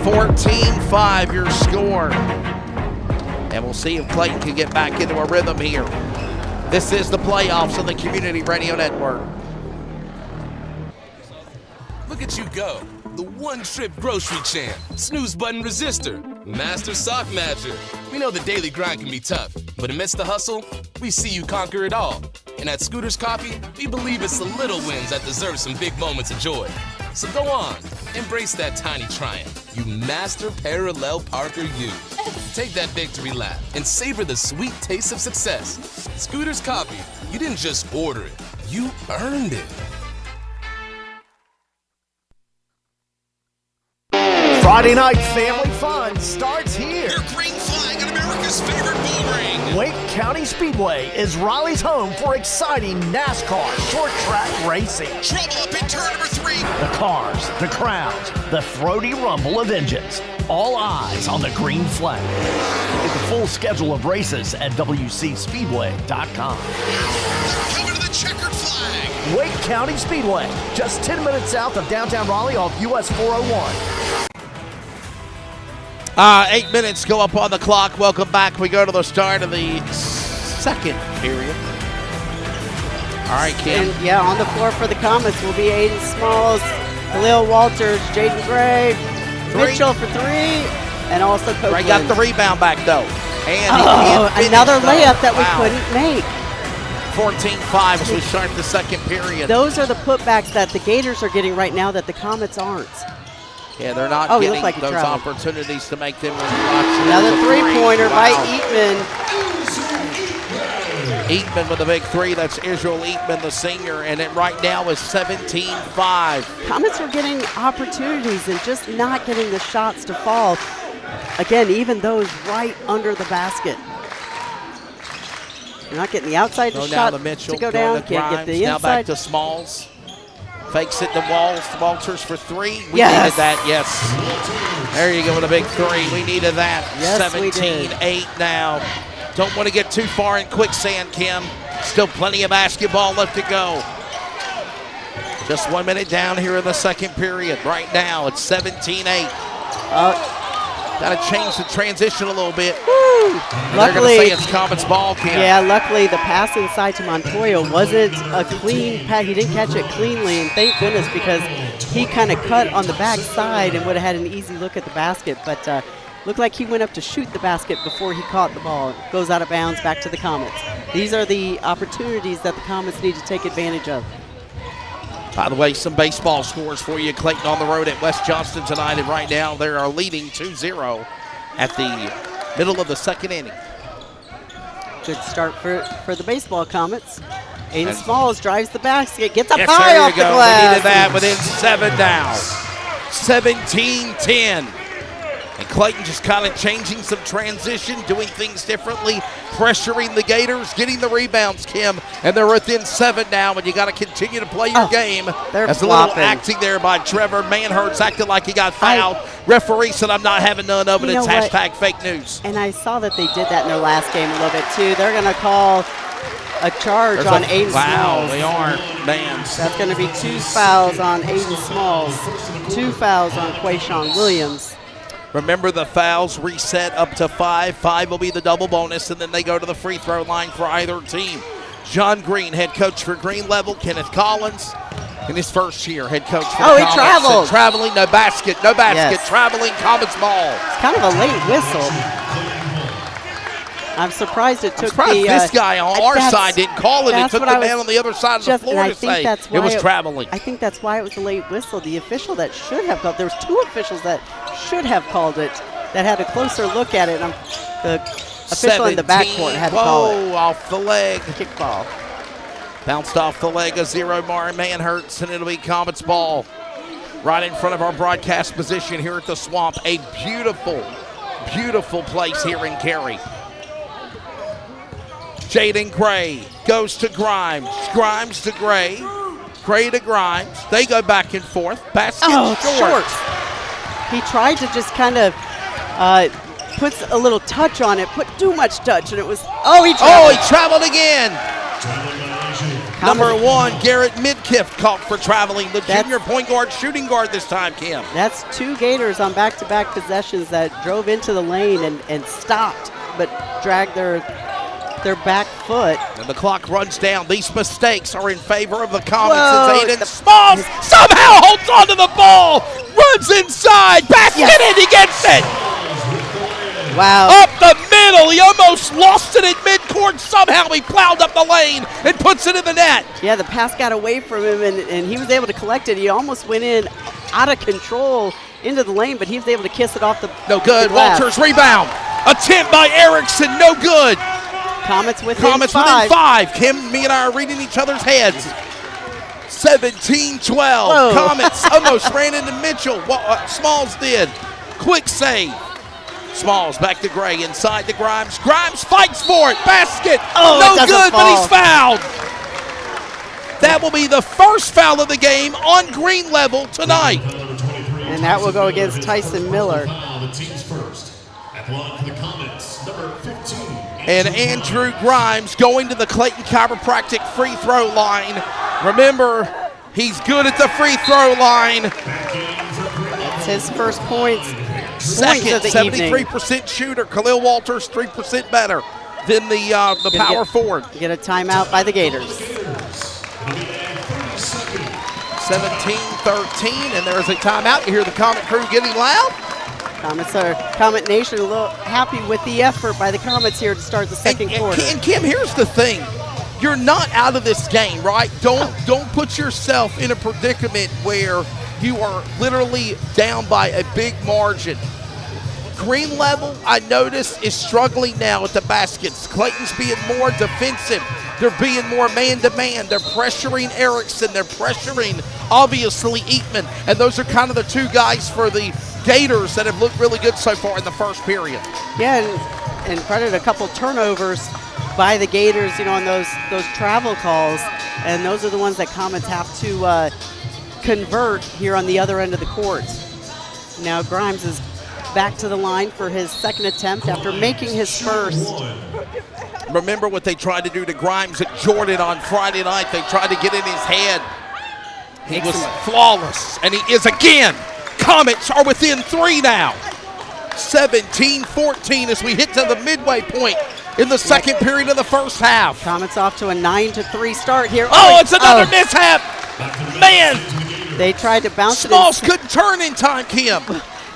14-5 your score. And we'll see if Clayton can get back into a rhythm here. This is the playoffs on the Community Radio Network. Look at you go. The one-trip grocery champ, snooze button resistor, master sock matcher. We know the daily grind can be tough, but amidst the hustle, we see you conquer it all. And at Scooter's Coffee, we believe it's the little wins that deserve some big moments of joy. So go on, embrace that tiny triumph. You master parallel Parker you. Take that victory lap and savor the sweet taste of success. Scooter's Coffee, you didn't just order it, you earned it. Friday night family fun starts here. Your green flag on America's favorite bull ring. Wake County Speedway is Raleigh's home for exciting NASCAR short track racing. Trouble up in turn number 3. The cars, the crowds, the throaty rumble of engines. All eyes on the green flag. Get the full schedule of races at WCSpeedway.com. Coming to the checkered flag. Wake County Speedway, just 10 minutes south of downtown Raleigh off US 401. 8 minutes go up on the clock. Welcome back. We go to the start of the second period. All right, Kim. And on the floor for the Comets will be Aiden Smalls, Khalil Walters, Jaden Gray, Mitchell for 3, and also Copeland. Gray got the rebound back, though. And another layup that we couldn't make. 14-5 as we start the second period. Those are the putbacks that the Gators are getting right now that the Comets aren't. Yeah, they're not getting those opportunities to make them. Another three-pointer by Eatman. Eatman with a big 3. That's Israel Eatman, the senior, and it right now is 17-5. Comets are getting opportunities and just not getting the shots to fall. Again, even those right under the basket. You're not getting the outside shot to go down. Can't get the inside. Now back to Smalls. Fakes it to Walters for 3. We yes. needed that, yes. There you go with a big 3. We needed that. Yes, 17-8 now. Don't want to get too far in quicksand, Kim. Still plenty of basketball left to go. Just 1 minute down here in the second period. Right now, it's 17-8. Got to change the transition a little bit. They're going to say it's Comets ball, Kim. Yeah, luckily the pass inside to Montoya wasn't a clean pass. He didn't catch it cleanly, and thank goodness because he kind of cut on the back side and would have had an easy look at the basket. But looked like he went up to shoot the basket before he caught the ball. It goes out of bounds back to the Comets. These are the opportunities that the Comets need to take advantage of. By the way, some baseball scores for you. Clayton on the road at West Johnston tonight, and right now they are leading 2-0 at the middle of the second inning. Good start for the baseball Comets. Aiden Smalls drives the basket, gets up high off the glass. We needed that within 7 now. 17-10. And Clayton just kind of changing some transition, doing things differently, pressuring the Gators, getting the rebounds, Kim. And they're within 7 now, and you got to continue to play your game. That's a little acting there by Trevor Manhurts, acting like he got fouled. Referee said, I'm not having none of it. It's hashtag fake news. And I saw that they did that in their last game a little bit, too. They're going to call a charge on Aiden Smalls. Wow, they are, man. That's going to be 2 fouls on Aiden Smalls, 2 fouls on Quayshawn Williams. Remember, the fouls reset up to 5. 5 will be the double bonus, and then they go to the free throw line for either team. John Green, head coach for Green Level. Kenneth Collins, in his first year, head coach for he traveled. And traveling, no basket. Yes. Traveling, Comets ball. It's kind of a late whistle. I'm surprised it took this guy on our side didn't call it. It took the man on the other side of the floor to say it was traveling. I think that's why it was a late whistle. The official that should have called, there was 2 officials that should have called it that had a closer look at it. The official in the backcourt had to call it. Off the leg. Kickball. Bounced off the leg of Zero Mar Manhurts, and it'll be Comets ball right in front of our broadcast position here at the Swamp. A beautiful, beautiful place here in Cary. Jaden Gray goes to Grimes. Grimes to Gray. Gray to Grimes. They go back and forth. Basket short. He tried to just kind of put a little touch on it, put too much touch, and it was, he traveled again. Number 1, Garrett Midkiff caught for traveling. The junior point guard, shooting guard this time, Kim. That's 2 Gators on back-to-back possessions that drove into the lane and stopped, but dragged their back foot. And the clock runs down. These mistakes are in favor of the Comets. Aiden Smalls somehow holds onto the ball, runs inside, basket, and he gets it. Wow. Up the middle. He almost lost it at midcourt. Somehow he plowed up the lane and puts it in the net. Yeah, the pass got away from him, and he was able to collect it. He almost went in out of control into the lane, but he was able to kiss it off the No good. Walters rebound. Attempt by Erickson. No good. Comets within 5. Kim, me and I are reading each other's heads. 17-12. Comets almost ran into Mitchell. Smalls did. Quick save. Smalls back to Gray. Inside to Grimes. Grimes fights for it. Basket. No good, but he's fouled. That will be the first foul of the game on Green Level tonight. And that will go against Tyson Miller. The team's first. At the line for the Comets, number 15. And Andrew Grimes going to the Clayton Chiropractic free throw line. Remember, he's good at the free throw line. That's his first points. Second, 73% shooter. Khalil Walters, 3% better than the power forward. Get a timeout by the Gators. 17-13, and there's a timeout. You hear the Comet crew getting loud. Comet Nation a little happy with the effort by the Comets here to start the second quarter. And Kim, here's the thing. You're not out of this game, right? Don't put yourself in a predicament where you are literally down by a big margin. Green Level, I noticed, is struggling now at the baskets. Clayton's being more defensive. They're being more man-to-man. They're pressuring Erickson. They're pressuring, obviously, Eatman. And those are kind of the two guys for the Gators that have looked really good so far in the first period. Yeah, and credit a couple turnovers by the Gators, on those travel calls. And those are the ones that Comets have to convert here on the other end of the court. Now Grimes is back to the line for his second attempt after making his first. Remember what they tried to do to Grimes at Jordan on Friday night. They tried to get in his head. He was flawless, and he is again. Comets are within 3 now. 17-14 as we hit to the midway point in the second period of the first half. Comets off to a 9-3 start here. Oh, it's another mishap. Man. They tried to bounce Smalls couldn't turn in time, Kim.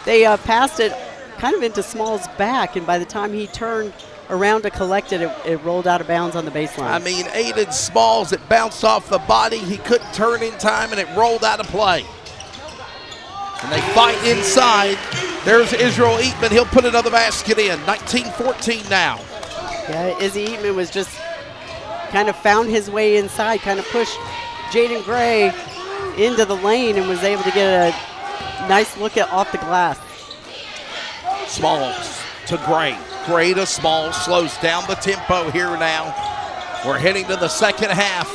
They passed it kind of into Smalls' back, and by the time he turned around to collect it, it rolled out of bounds on the baseline. I mean, Aiden Smalls, it bounced off the body. He couldn't turn in time, and it rolled out of play. And they fight inside. There's Israel Eatman. He'll put another basket in. 19-14 now. Yeah, Izzy Eatman was just kind of found his way inside, kind of pushed Jaden Gray into the lane and was able to get a nice look at off the glass. Smalls to Gray. Gray to Smalls. Slows down the tempo here now. We're heading to the second half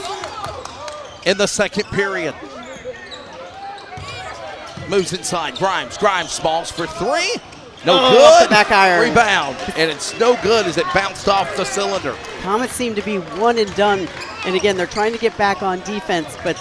in the second period. Moves inside. Grimes, Smalls for 3. No good. Back iron. Rebound. And it's no good as it bounced off the cylinder. Comets seem to be one and done. And again, they're trying to get back on defense, but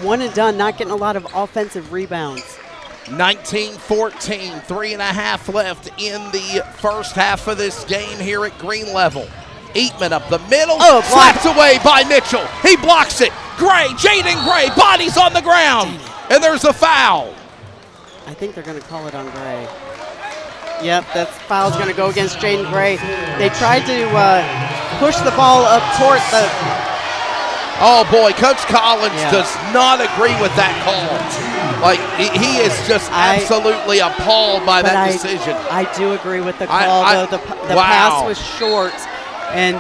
one and done, not getting a lot of offensive rebounds. 19-14, 3.5 left in the first half of this game here at Green Level. Eatman up the middle, slapped away by Mitchell. He blocks it. Gray, Jaden Gray, bodies on the ground, and there's a foul. I think they're going to call it on Gray. Yep, that foul's going to go against Jaden Gray. They tried to push the ball up court. Oh boy, Coach Collins does not agree with that call. Like, he is just absolutely appalled by that decision. I do agree with the call, though. The pass was short, and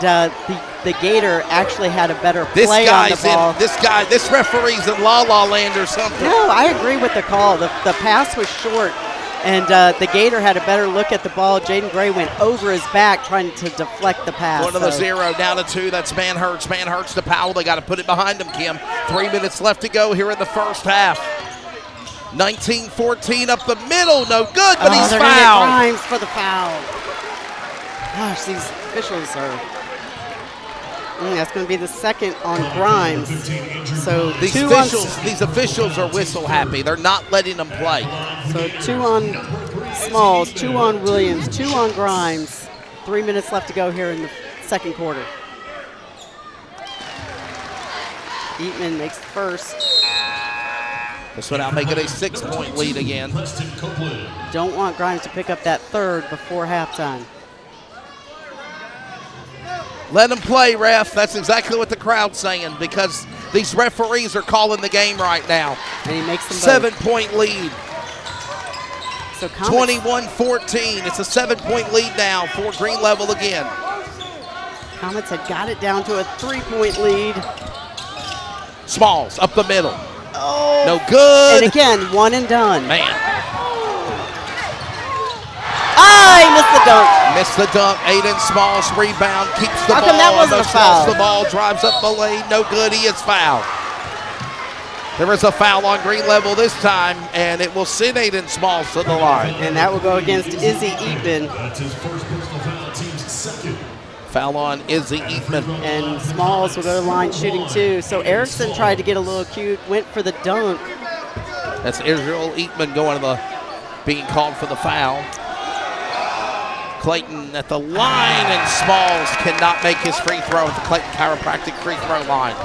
the Gator actually had a better play on the ball. This referee's in La La Land or something. No, I agree with the call. The pass was short, and the Gator had a better look at the ball. Jaden Gray went over his back trying to deflect the pass. 1 to the 0, down to 2. That's Manhurts. Manhurts to Powell. They got to put it behind them, Kim. 3 minutes left to go here in the first half. 19-14 up the middle. No good, but he's fouled. Grimes for the foul. Gosh, these officials are... that's going to be the second on Grimes. So these officials are whistle happy. They're not letting them play. So 2 on Smalls, 2 on Williams, 2 on Grimes. 3 minutes left to go here in the second quarter. Eatman makes the first. This one out, make it a 6-point lead again. Don't want Grimes to pick up that third before halftime. Let them play, ref. That's exactly what the crowd's saying, because these referees are calling the game right now. And he makes them both. 7-point lead. So 21-14. It's a 7-point lead now for Green Level again. Comets had got it down to a 3-point lead. Smalls up the middle. Oh. No good. And again, 1 and done. Man. He missed the dunk. Missed the dunk. Aiden Smalls rebound, keeps the ball. How come that wasn't a foul? The ball, drives up the lane. No good. He is fouled. There is a foul on Green Level this time, and it will send Aiden Smalls to the line. And that will go against Izzy Eatman. That's his first personal foul, team's second. Foul on Izzy Eatman. And Smalls will go to the line shooting 2. So Erickson tried to get a little cute, went for the dunk. That's Israel Eatman being called for the foul. Clayton at the line, and Smalls cannot make his free throw at the Clayton Chiropractic free throw line.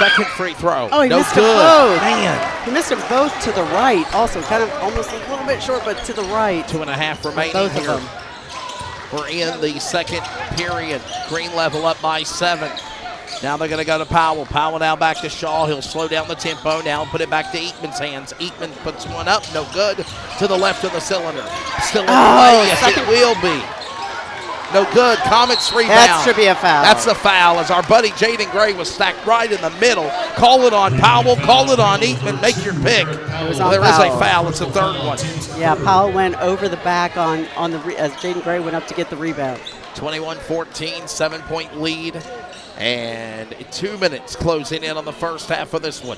Second free throw. Oh, he no missed good. them both. Man. He missed them both to the right. Also, kind of almost a little bit short, but to the right. 2.5 remaining both here. of them. We're in the second period. Green level up by 7. Now they're going to go to Powell. Powell now back to Shaw. He'll slow down the tempo now and put it back to Eatman's hands. Eatman puts one up. No good. To the left of the cylinder. Still in the way. Yes, it will be. No good. Comets rebound. That should be a foul. That's a foul as our buddy Jaden Gray was stacked right in the middle. Call it on Powell. Call it on Eatman. Make your pick. There is a foul. It's the third one. Yeah, Powell went over the back on the as Jaden Gray went up to get the rebound. 21-14, 7-point lead. And 2 minutes closing in on the first half of this one.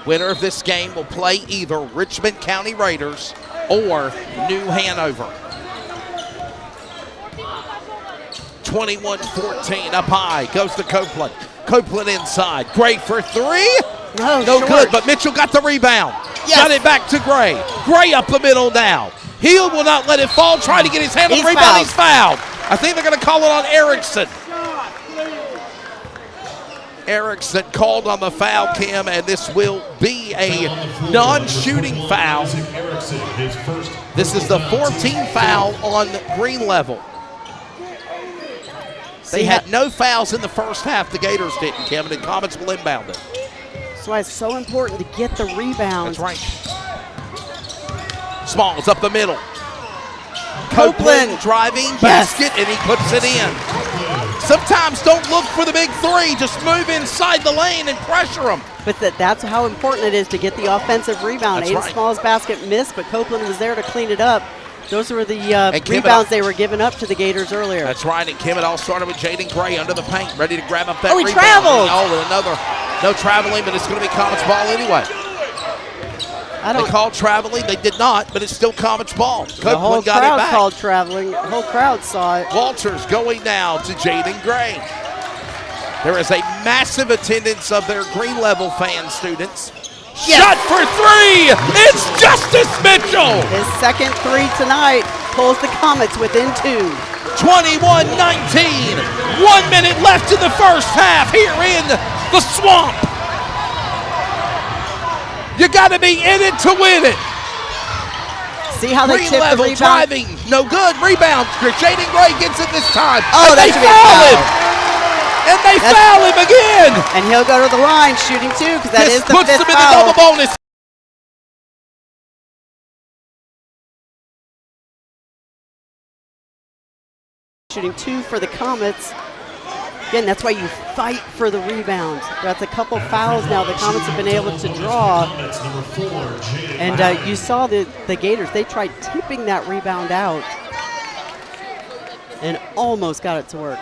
Winner of this game will play either Richmond County Raiders or New Hanover. 21-14, up high, goes to Copeland. Copeland inside, Gray for 3. No good, but Mitchell got the rebound. Yes. Got it back to Gray. Gray up the middle now. Heel will not let it fall, trying to get his hand on the rebound. He's fouled. I think they're going to call it on Erickson. Erickson called on the foul, Kim, and this will be a non-shooting foul. This is the 14th foul on Green level. They had no fouls in the first half. The Gators didn't, Kim, and Comets will inbound it. That's why it's so important to get the rebound. That's right. Smalls up the middle. Copeland driving, basket, and he puts it in. Sometimes don't look for the big 3. Just move inside the lane and pressure them. But that's how important it is to get the offensive rebound. Aiden Small's basket missed, but Copeland was there to clean it up. Those were the rebounds they were giving up to the Gators earlier. That's right, and Kim, it all started with Jaden Gray under the paint, ready to grab up that rebound. He traveled. No traveling, but it's going to be Comets ball anyway. They called traveling. They did not, but it's still Comets ball. The whole crowd called traveling. The whole crowd saw it. Walters going now to Jaden Gray. There is a massive attendance of their Green level fan students. Yes. Shot for 3. It's Justice Mitchell. His second 3 tonight pulls the Comets within 2. 21-19. 1 minute left in the first half here in the Swamp. You got to be in it to win it. See how they Green level the rebound? driving, no good. Rebound. Jaden Gray gets it this time. Oh, and they foul him. And they foul him again. And he'll go to the line shooting 2 because that is the puts fifth them in foul. the double bonus. Shooting 2 for the Comets. Again, that's why you fight for the rebound. That's a couple fouls now the Comets have been able to draw. And you saw the Gators, they tried tipping that rebound out and almost got it to work.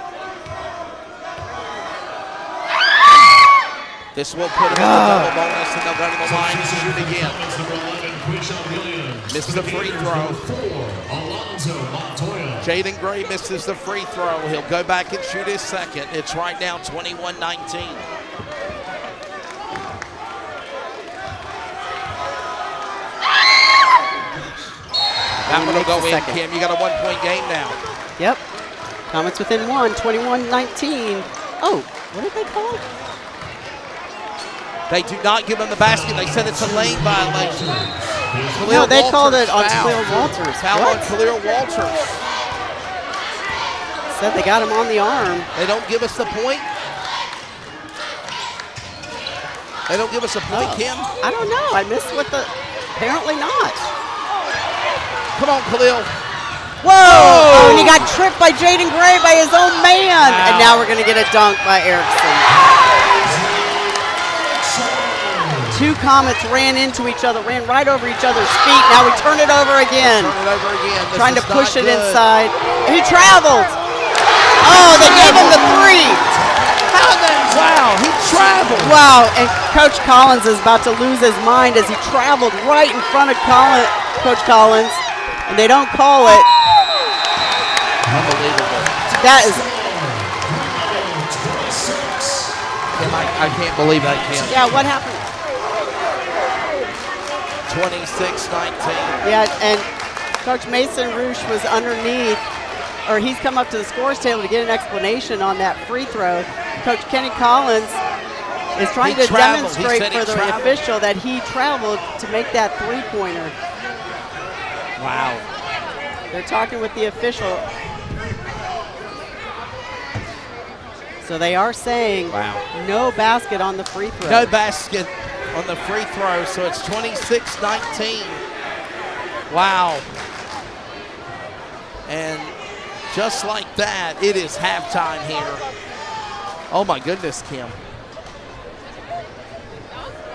This will put him in the double bonus, and they'll go to the line and shoot again. Misses the free throw. Jaden Gray misses the free throw. He'll go back and shoot his second. It's right now 21-19. That one will go in, Kim. You got a 1-point game now. Yep. Comets within 1, 21-19. Oh, what did they call it? They do not give him the basket. They said it's a lane violation. No, they called it on Khalil Walters. Foul on Khalil Walters. Said they got him on the arm. They don't give us the point. They don't give us a point, Kim. I don't know. I missed what the. Apparently not. Come on, Khalil. Whoa! Oh, and he got tripped by Jaden Gray by his own man. Wow. And now we're going to get a dunk by Erickson. 2 Comets ran into each other, ran right over each other's feet. Now we turn it over again. Trying to push it inside. He traveled. Oh, they gave him the 3. Wow, he traveled. Wow, and Coach Collins is about to lose his mind as he traveled right in front of Coach Collins, and they don't call it. Unbelievable. That is. I can't believe that, Kim. Yeah, what happened? 26-19. Yeah, and Coach Mason Roosh was underneath, or he's come up to the scores table to get an explanation on that free throw. Coach Kenny Collins is trying to demonstrate for the official that he traveled to make that three-pointer. Wow. They're talking with the official. So they are saying no basket on the free throw. No basket on the free throw, so it's 26-19. Wow. And just like that, it is halftime here. Oh my goodness, Kim.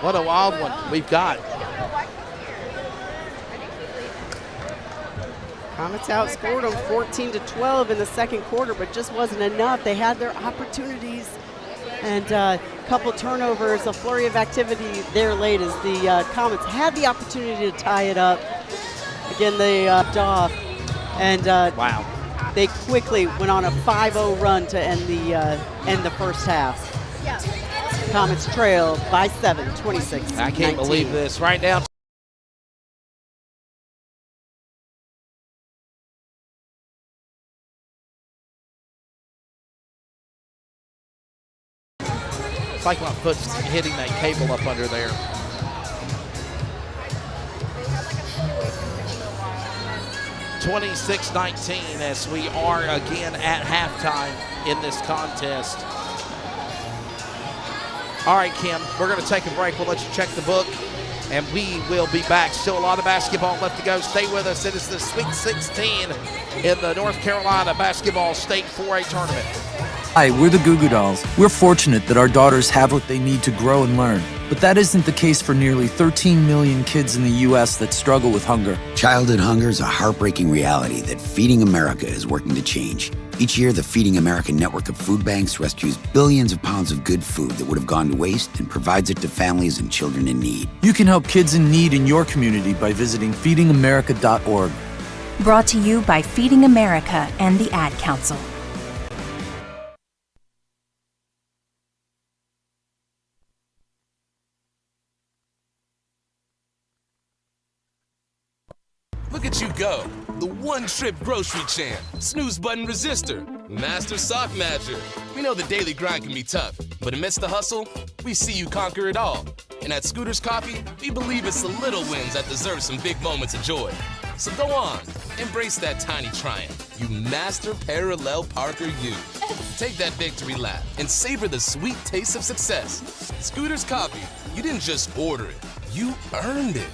What a wild one we've got. Comets outscored them 14-12 in the second quarter, but just wasn't enough. They had their opportunities and a couple turnovers, a flurry of activity there late as the Comets had the opportunity to tie it up. Again, they off, and they quickly went on a 5-0 run to end the first half. Comets trail by 7, 26-19. I can't believe this. Right now, it's like my foot's hitting that cable up under there. (26-19) as we are again at halftime in this contest. All right, Kim, we're going to take a break. We'll let you check the book, and we will be back. Still a lot of basketball left to go. Stay with us. It is the Sweet 16 in the North Carolina Basketball State 4A Tournament. Hi, we're the Goo Goo Dolls. We're fortunate that our daughters have what they need to grow and learn. But that isn't the case for nearly 13 million kids in the U.S. that struggle with hunger. Childhood hunger is a heartbreaking reality that Feeding America is working to change. Each year, the Feeding America network of food banks rescues billions of pounds of good food that would have gone to waste and provides it to families and children in need. You can help kids in need in your community by visiting feedingamerica.org. Brought to you by Feeding America and the Ad Council. Look at you go. The one-trip grocery champ, snooze button resistor, master sock matcher. We know the daily grind can be tough, but amidst the hustle, we see you conquer it all. And at Scooters Coffee, we believe it's the little wins that deserve some big moments of joy. So go on, embrace that tiny triumph. You master parallel parker you. Take that victory lap and savor the sweet taste of success. Scooters Coffee, you didn't just order it, you earned it.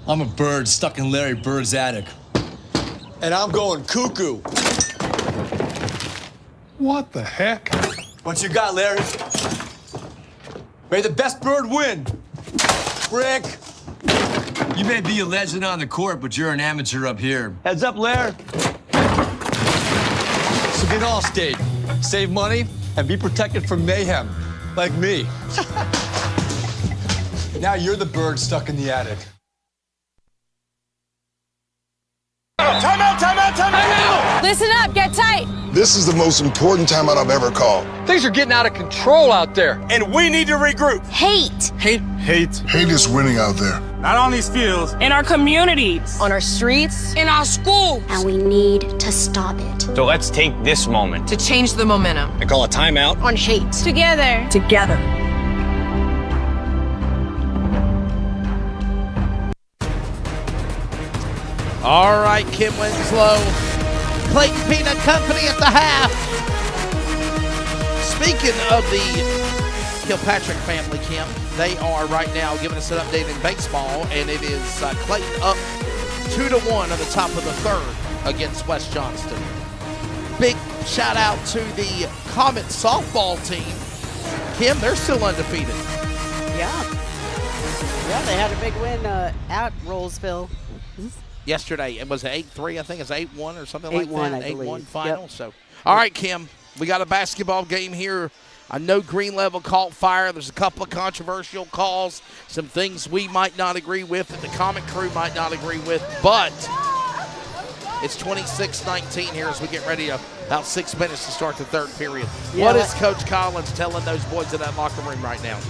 I'm a bird stuck in Larry Bird's attic. And I'm going cuckoo. What the heck? What you got, Larry? May the best bird win. Rick. You may be a legend on the court, but you're an amateur up here. Heads up, Larry. So get Allstate, save money, and be protected from mayhem, like me. Now you're the bird stuck in the attic. Timeout, timeout, timeout! Listen up, get tight. This is the most important timeout I've ever called. Things are getting out of control out there, and we need to regroup. Hate. Hate is winning out there. Not on these fields. In our communities. On our streets. In our schools. And we need to stop it. So let's take this moment To change the momentum. and call a timeout On hate. Together. Together. All right, Kim Winslow, Clayton Peanut Company at the half. Speaking of the Kilpatrick family, Kim, they are right now giving us an update in baseball, and it is Clayton up 2-1 on the top of the third against West Johnston. Big shout out to the Comets softball team. Kim, they're still undefeated. Yeah, they had a big win at Rollsville. Yesterday, it was 8-3, I think it's 8-1 or something like 8-1, that. I believe. 8-1 final. Yep. So, all right, Kim, we got a basketball game here. I know Green Level caught fire. There's a couple of controversial calls, some things we might not agree with that the Comet crew might not agree with, but it's 26-19 here as we get ready to about 6 minutes to start the third period. Yeah, what is Coach Collins telling those boys in that locker room right now?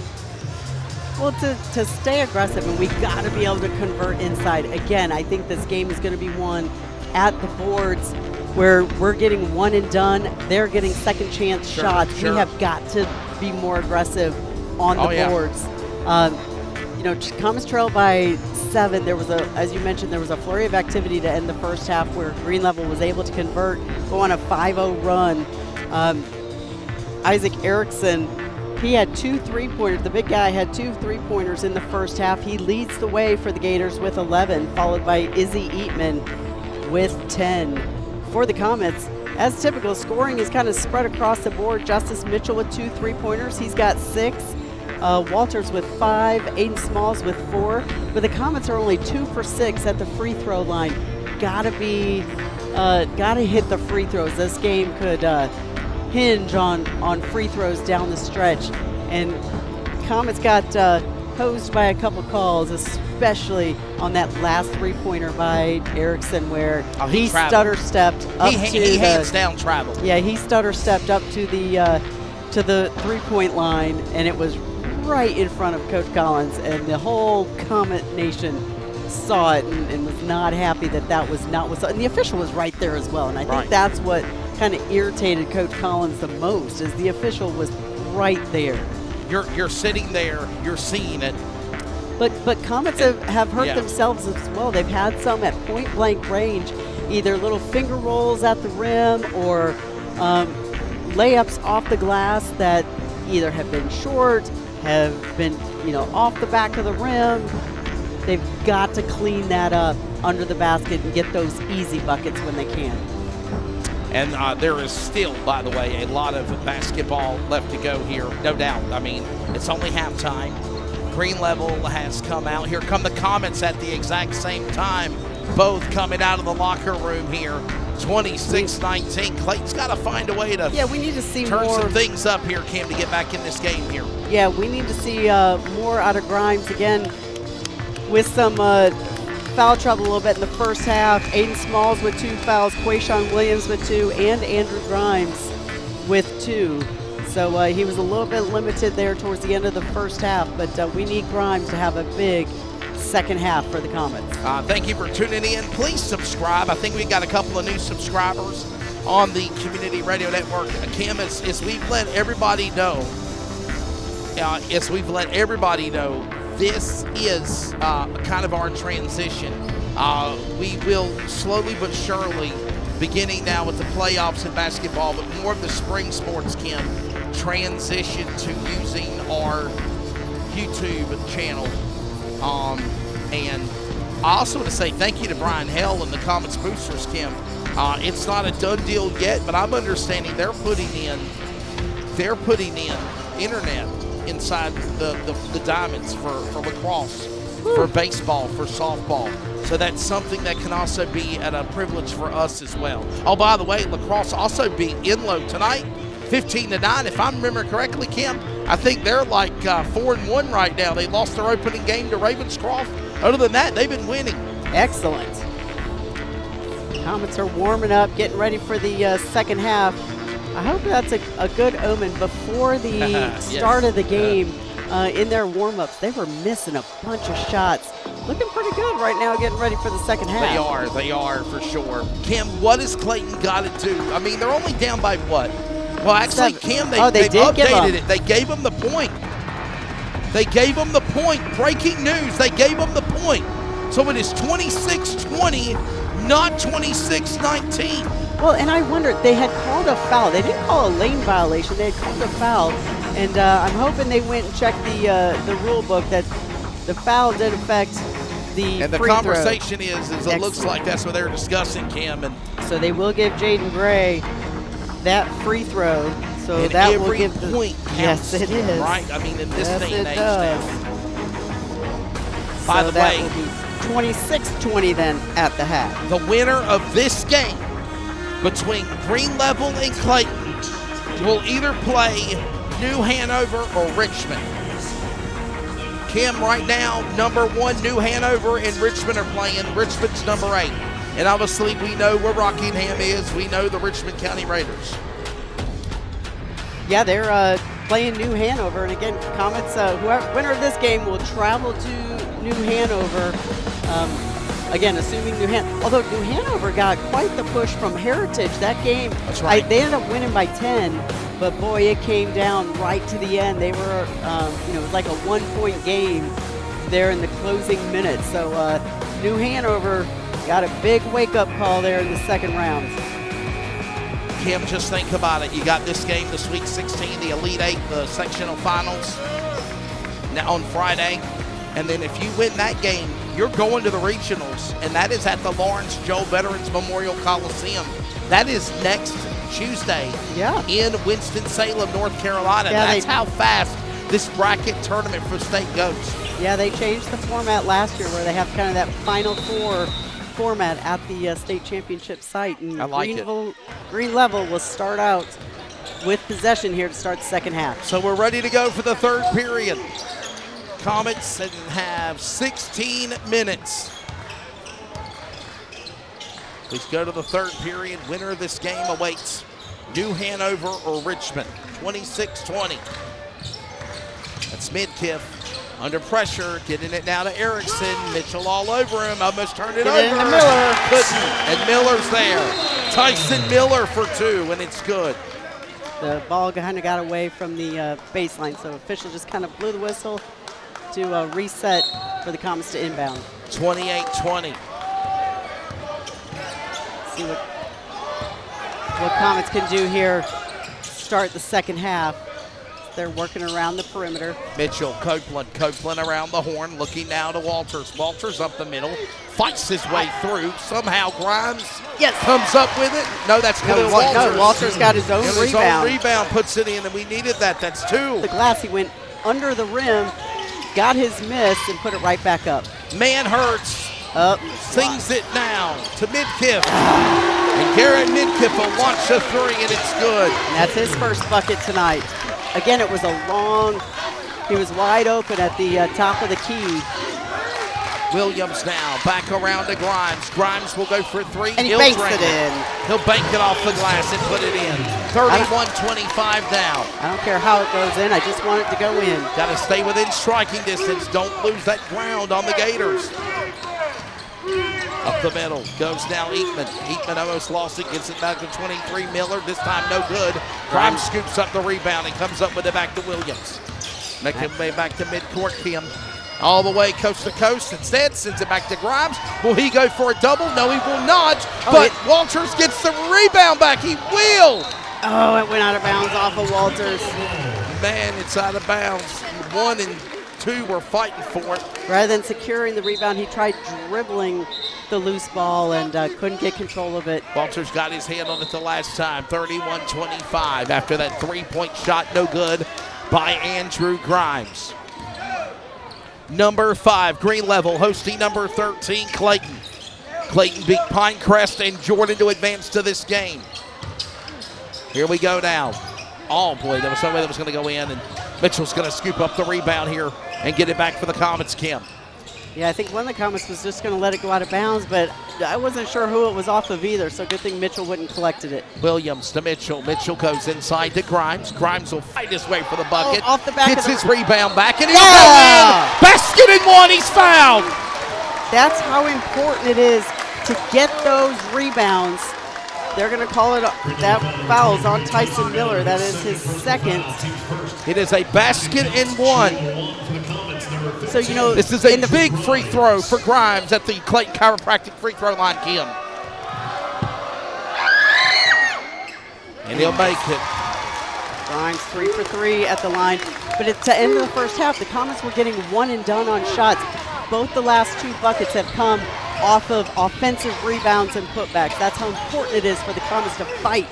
Well, to stay aggressive, and we got to be able to convert inside. Again, I think this game is going to be won at the boards. where we're getting one and done, they're getting second chance shots. Sure. We have got to be more aggressive on the boards. You know, Comets trailed by 7. There was as you mentioned, there was a flurry of activity to end the first half where Green Level was able to convert, go on a 5-0 run. Isaac Erickson, he had 2 3-pointers. The big guy had 2 3-pointers in the first half. He leads the way for the Gators with 11, followed by Izzy Eatman with 10. For the Comets, as typical, scoring is kind of spread across the board. Justice Mitchell with 2 3-pointers. He's got 6. Walters with 5. Aiden Smalls with 4. But the Comets are only 2 for 6 at the free throw line. Gotta hit the free throws. This game could hinge on free throws down the stretch. And Comets got hosed by a couple calls, especially on that last 3-pointer by Erickson, where he stutter-stepped up to he hands down traveled. Yeah, he stutter-stepped up to the 3-point line, and it was right in front of Coach Collins, and the whole Comet Nation saw it and was not happy that was not what's. And the official was right there as well, and I think that's what kind of irritated Coach Collins the most, is the official was right there. You're sitting there, you're seeing it. But Comets have hurt themselves as well. They've had some at point-blank range, either little finger rolls at the rim or layups off the glass that either have been short, have been off the back of the rim. They've got to clean that up under the basket and get those easy buckets when they can. And there is still, by the way, a lot of basketball left to go here, no doubt. I mean, it's only halftime. Green Level has come out. Here come the Comets at the exact same time, both coming out of the locker room here. 26-19. Clayton's got to find a way to we need to see turn more. some things up here, Kim, to get back in this game here. Yeah, we need to see more out of Grimes again with some foul trouble a little bit in the first half. Aiden Smalls with 2 fouls, Quayshawn Williams with 2, and Andrew Grimes with 2. So he was a little bit limited there towards the end of the first half, but we need Grimes to have a big second half for the Comets. Thank you for tuning in. Please subscribe. I think we've got a couple of new subscribers on the Community Radio Network. Kim, as we've let everybody know, this is kind of our transition. We will slowly but surely, beginning now with the playoffs in basketball, but more of the spring sports, Kim, transition to using our YouTube channel. And I also want to say thank you to Brian Hell and the Comets Boosters, Kim. It's not a done deal yet, but I'm understanding they're putting in internet inside the diamonds for lacrosse, for baseball, for softball. So that's something that can also be at a privilege for us as well. Oh, by the way, lacrosse also beat Enloe tonight, 15-9. If I remember correctly, Kim, I think they're like 4-1 right now. They lost their opening game to Ravenscroft. Other than that, they've been winning. Excellent. Comets are warming up, getting ready for the second half. I hope that's a good omen. Before the start of the game, in their warm-ups, they were missing a bunch of shots. Looking pretty good right now, getting ready for the second half. They are for sure. Kim, what has Clayton got to do? I mean, they're only down by what? Well, actually, 7. Kim, they've updated it. They gave them the point. They gave them the point. Breaking news, they gave them the point. So it is 26-20, not 26-19. Well, and I wondered, they had called a foul. They didn't call a lane violation. They had called a foul. And I'm hoping they went and checked the rule book that the foul did affect the And the free conversation throw. is it looks like that's what they're discussing, Kim. And so they will give Jaden Gray that free throw. So and that every will give the point counts, yes, it is. Right? I mean, in this day and age does. now. By the that way, will be 26-20 then at the half. The winner of this game between Green Level and Clayton will either play New Hanover or Richmond. Kim, right now, number 1, New Hanover and Richmond are playing. Richmond's number 8. And obviously, we know where Rockingham is. We know the Richmond County Raiders. Yeah, they're playing New Hanover. And again, Comets, whoever winner of this game will travel to New Hanover again, assuming New Hanover, although New Hanover got quite the push from Heritage. That game, that's right. They ended up winning by 10, but boy, it came down right to the end. They were, it was like a 1-point game there in the closing minutes. So New Hanover got a big wake-up call there in the second round. Kim, just think about it. You got this game, the Sweet 16, the Elite 8, the sectional finals now on Friday. And then if you win that game, you're going to the regionals, and that is at the Lawrence Joe Veterans Memorial Coliseum. That is next Tuesday in Winston-Salem, North Carolina. Yeah, that's how fast this bracket tournament for state goes. Yeah, they changed the format last year where they have kind of that Final Four format at the state championship site. And I like Green Level will start out with possession here to start the second half. So we're ready to go for the third period. Comets have 16 minutes. Let's go to the third period. Winner of this game awaits New Hanover or Richmond. 26-20. That's Midkiff. Under pressure, getting it now to Erickson. Mitchell all over him, almost turned it over. Miller. Couldn't, and Miller's there. Tyson Miller for 2, and it's good. The ball kind of got away from the baseline, so official just kind of blew the whistle to reset for the Comets to inbound. 28-20. See what Comets can do here. Start the second half. They're working around the perimeter. Mitchell, Copeland around the horn, looking now to Walters. Walters up the middle, fights his way through. Somehow Grimes comes up with it. No, that's Khalil Walters. No, Walters got his own rebound. His own rebound, puts it in, and we needed that. That's 2. The glass, he went under the rim, got his miss, and put it right back up. Man hurts. Sings it now to Midkiff. And Garrett Midkiff will launch a 3, and it's good. And that's his first bucket tonight. Again, it was he was wide open at the top of the key. Williams now back around to Grimes. Grimes will go for 3. And he banks it in. He'll bank it off the glass and put it in. 31-25 now. I don't care how it goes in. I just want it to go in. Got to stay within striking distance. Don't lose that ground on the Gators. Up the middle goes now Eatman. Eatman almost lost it, gets it back to 23. Miller, this time no good. Grimes scoops up the rebound and comes up with it back to Williams. Making it way back to midcourt, Kim. All the way coast to coast. Instead, sends it back to Grimes. Will he go for a double? No, he will not. But Walters gets the rebound back. He will. Oh, it went out of bounds off of Walters. Man, it's out of bounds. 1 and 2 were fighting for it. Rather than securing the rebound, he tried dribbling the loose ball and couldn't get control of it. Walters got his hand on it the last time. 31-25 after that 3-point shot, no good by Andrew Grimes. Number 5, Green Level, hosting number 13, Clayton. Clayton beat Pinecrest and Jordan to advance to this game. Here we go now. Oh boy, there was no way that was going to go in, and Mitchell's going to scoop up the rebound here and get it back for the Comets, Kim. Yeah, I think one of the Comets was just going to let it go out of bounds, but I wasn't sure who it was off of either, so good thing Mitchell wouldn't collected it. Williams to Mitchell. Mitchell goes inside to Grimes. Grimes will fight his way for the bucket. Off the back gets of his rebound back, and he'll go in. Basket and 1, he's fouled. That's how important it is to get those rebounds. They're going to call it that foul's on Tyson Miller. That is his second. It is a basket and 1. So, you know, this is a big free throw for Grimes at the Clayton Chiropractic free throw line, Kim. And he'll make it. Grimes 3 for 3 at the line. But at the end of the first half, the Comets were getting 1 and done on shots. Both the last 2 buckets have come off of offensive rebounds and putbacks. That's how important it is for the Comets to fight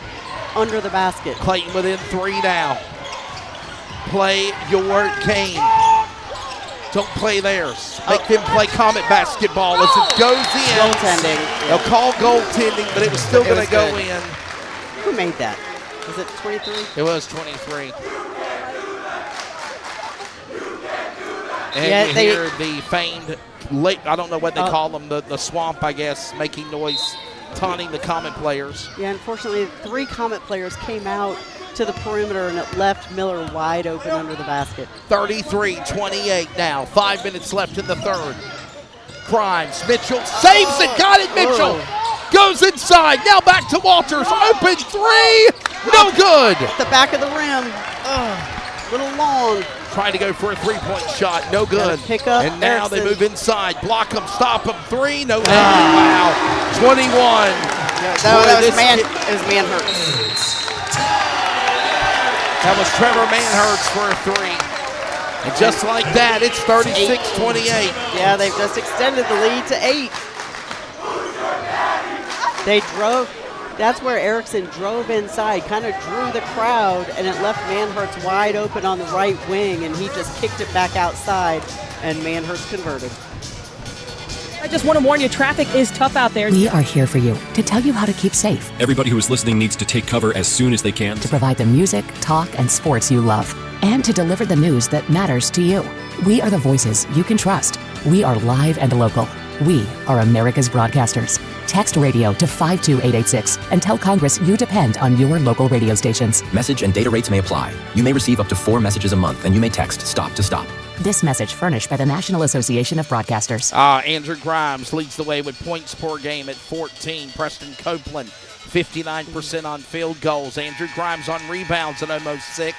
under the basket. Clayton within 3 now. Play your game. Don't play theirs. Make them play Comet basketball as it goes in. Goaltending. They'll call goaltending, but it was still going to go in. Who made that? Was it 23? It was 23. And yeah, you hear the famed, I don't know what they call them, the swamp, I guess, making noise, taunting the Comet players. Yeah, unfortunately, 3 Comet players came out to the perimeter, and it left Miller wide open under the basket. 33-28 now. 5 minutes left in the third. Grimes, Mitchell saves it, got it, Mitchell. Goes inside, now back to Walters, open three, no good. At the back of the rim, little long. Trying to go for a three-point shot, no good. Pick up and now Erickson. they move inside, block them, stop them, three, no good. Wow, 21. That was Manhurst. That was Trevor Manhurst for a three. And just like that, it's 36-28. Yeah, they've just extended the lead to 8. They drove. That's where Erickson drove inside, kind of drew the crowd, and it left Manhurst wide open on the right wing, and he just kicked it back outside, and Manhurst converted. I just want to warn you, traffic is tough out there. We are here for you to tell you how to keep safe, Everybody who is listening needs to take cover as soon as they can. to provide the music, talk, and sports you love, and to deliver the news that matters to you. We are the voices you can trust. We are live and local. We are America's broadcasters. Text radio to 52886 and tell Congress you depend on your local radio stations. Message and data rates may apply. You may receive up to 4 messages a month, and you may text STOP to stop. This message furnished by the National Association of Broadcasters. Andrew Grimes leads the way with points per game at 14. Preston Copeland, 59% on field goals. Andrew Grimes on rebounds at almost 6.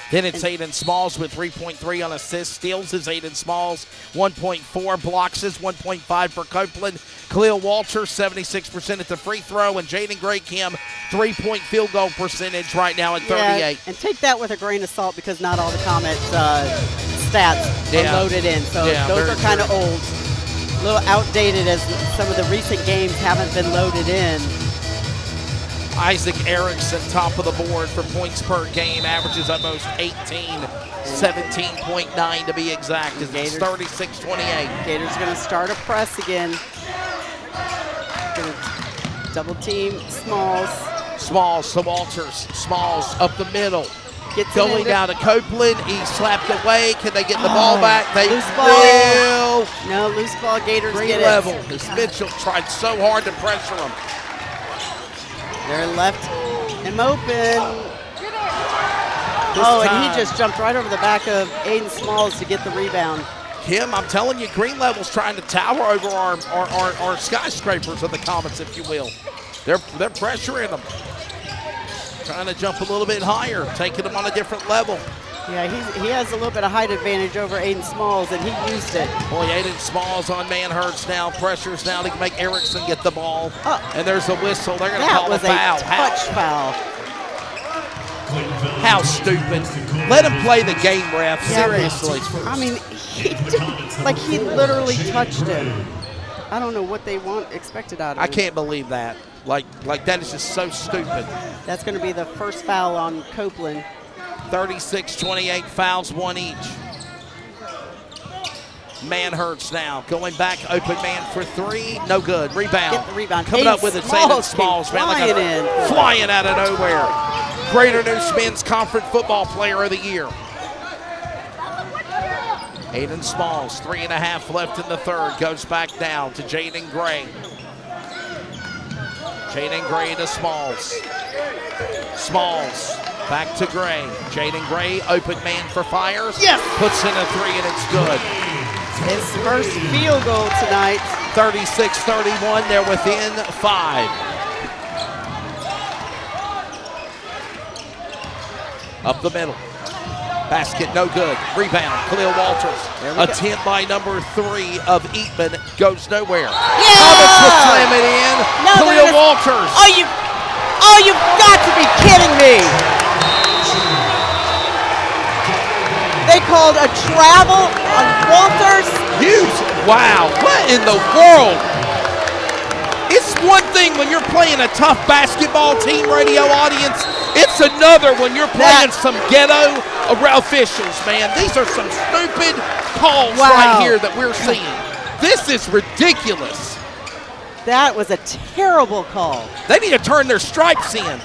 Then it's Aiden Smalls with 3.3 on assists. Steals is Aiden Smalls, 1.4. Blocks is 1.5 for Copeland. Khalil Walters, 76% at the free throw. And Jaden Gray-Kim, 3-point field goal percentage right now at 38. Yeah, and take that with a grain of salt because not all the Comets stats are loaded in. So those are kind of old. A little outdated as some of the recent games haven't been loaded in. Isaac Erickson, top of the board for points per game, averages almost 18, 17.9 to be exact. It's 36-28. Gators going to start a press again. Going to double team Smalls. Smalls to Walters. Smalls up the middle. Gets going down to Copeland. He slapped away. Can they get the ball back? They will. No, loose ball. Gators Green get level. it. As Mitchell tried so hard to pressure him. They're left him open. And he just jumped right over the back of Aiden Smalls to get the rebound. Kim, I'm telling you, Green Level's trying to tower over our skyscrapers of the Comets, if you will. They're pressuring them. Trying to jump a little bit higher, taking them on a different level. Yeah, he has a little bit of height advantage over Aiden Smalls, and he used it. Boy, Aiden Smalls on Manhurst now. Pressures now to make Erickson get the ball. And there's a whistle. They're going to call a foul. That was a touch foul. How stupid. Let him play the game, ref. Seriously. I mean, he literally touched him. I don't know what they expected out of him. I can't believe that. Like that is just so stupid. That's going to be the first foul on Copeland. 36-28, fouls, 1 each. Manhurst now going back, open man for 3, no good. Rebound. Get the rebound. Coming up with it, Aiden Smalls, man, like flying out of nowhere. Greater News Men's Conference Football Player of the Year. Aiden Smalls, 3.5 left in the third, goes back down to Jaden Gray. Jaden Gray to Smalls. Smalls. Back to Gray. Jaden Gray, open man for Fires. Yes! Puts in a 3 and it's good. His first field goal tonight. 36-31, they're within 5. Up the middle. Basket no good. Rebound, Khalil Walters. Attempt by number 3 of Eatman goes nowhere. Yeah! Comets will slam it in. Khalil Walters. Oh, you've got to be kidding me. They called a travel on Walters. Wow, what in the world? It's one thing when you're playing a tough basketball team radio audience. It's another when you're playing some ghetto officials, man. These are some stupid calls right here that we're seeing. This is ridiculous. That was a terrible call. They need to turn their stripes in.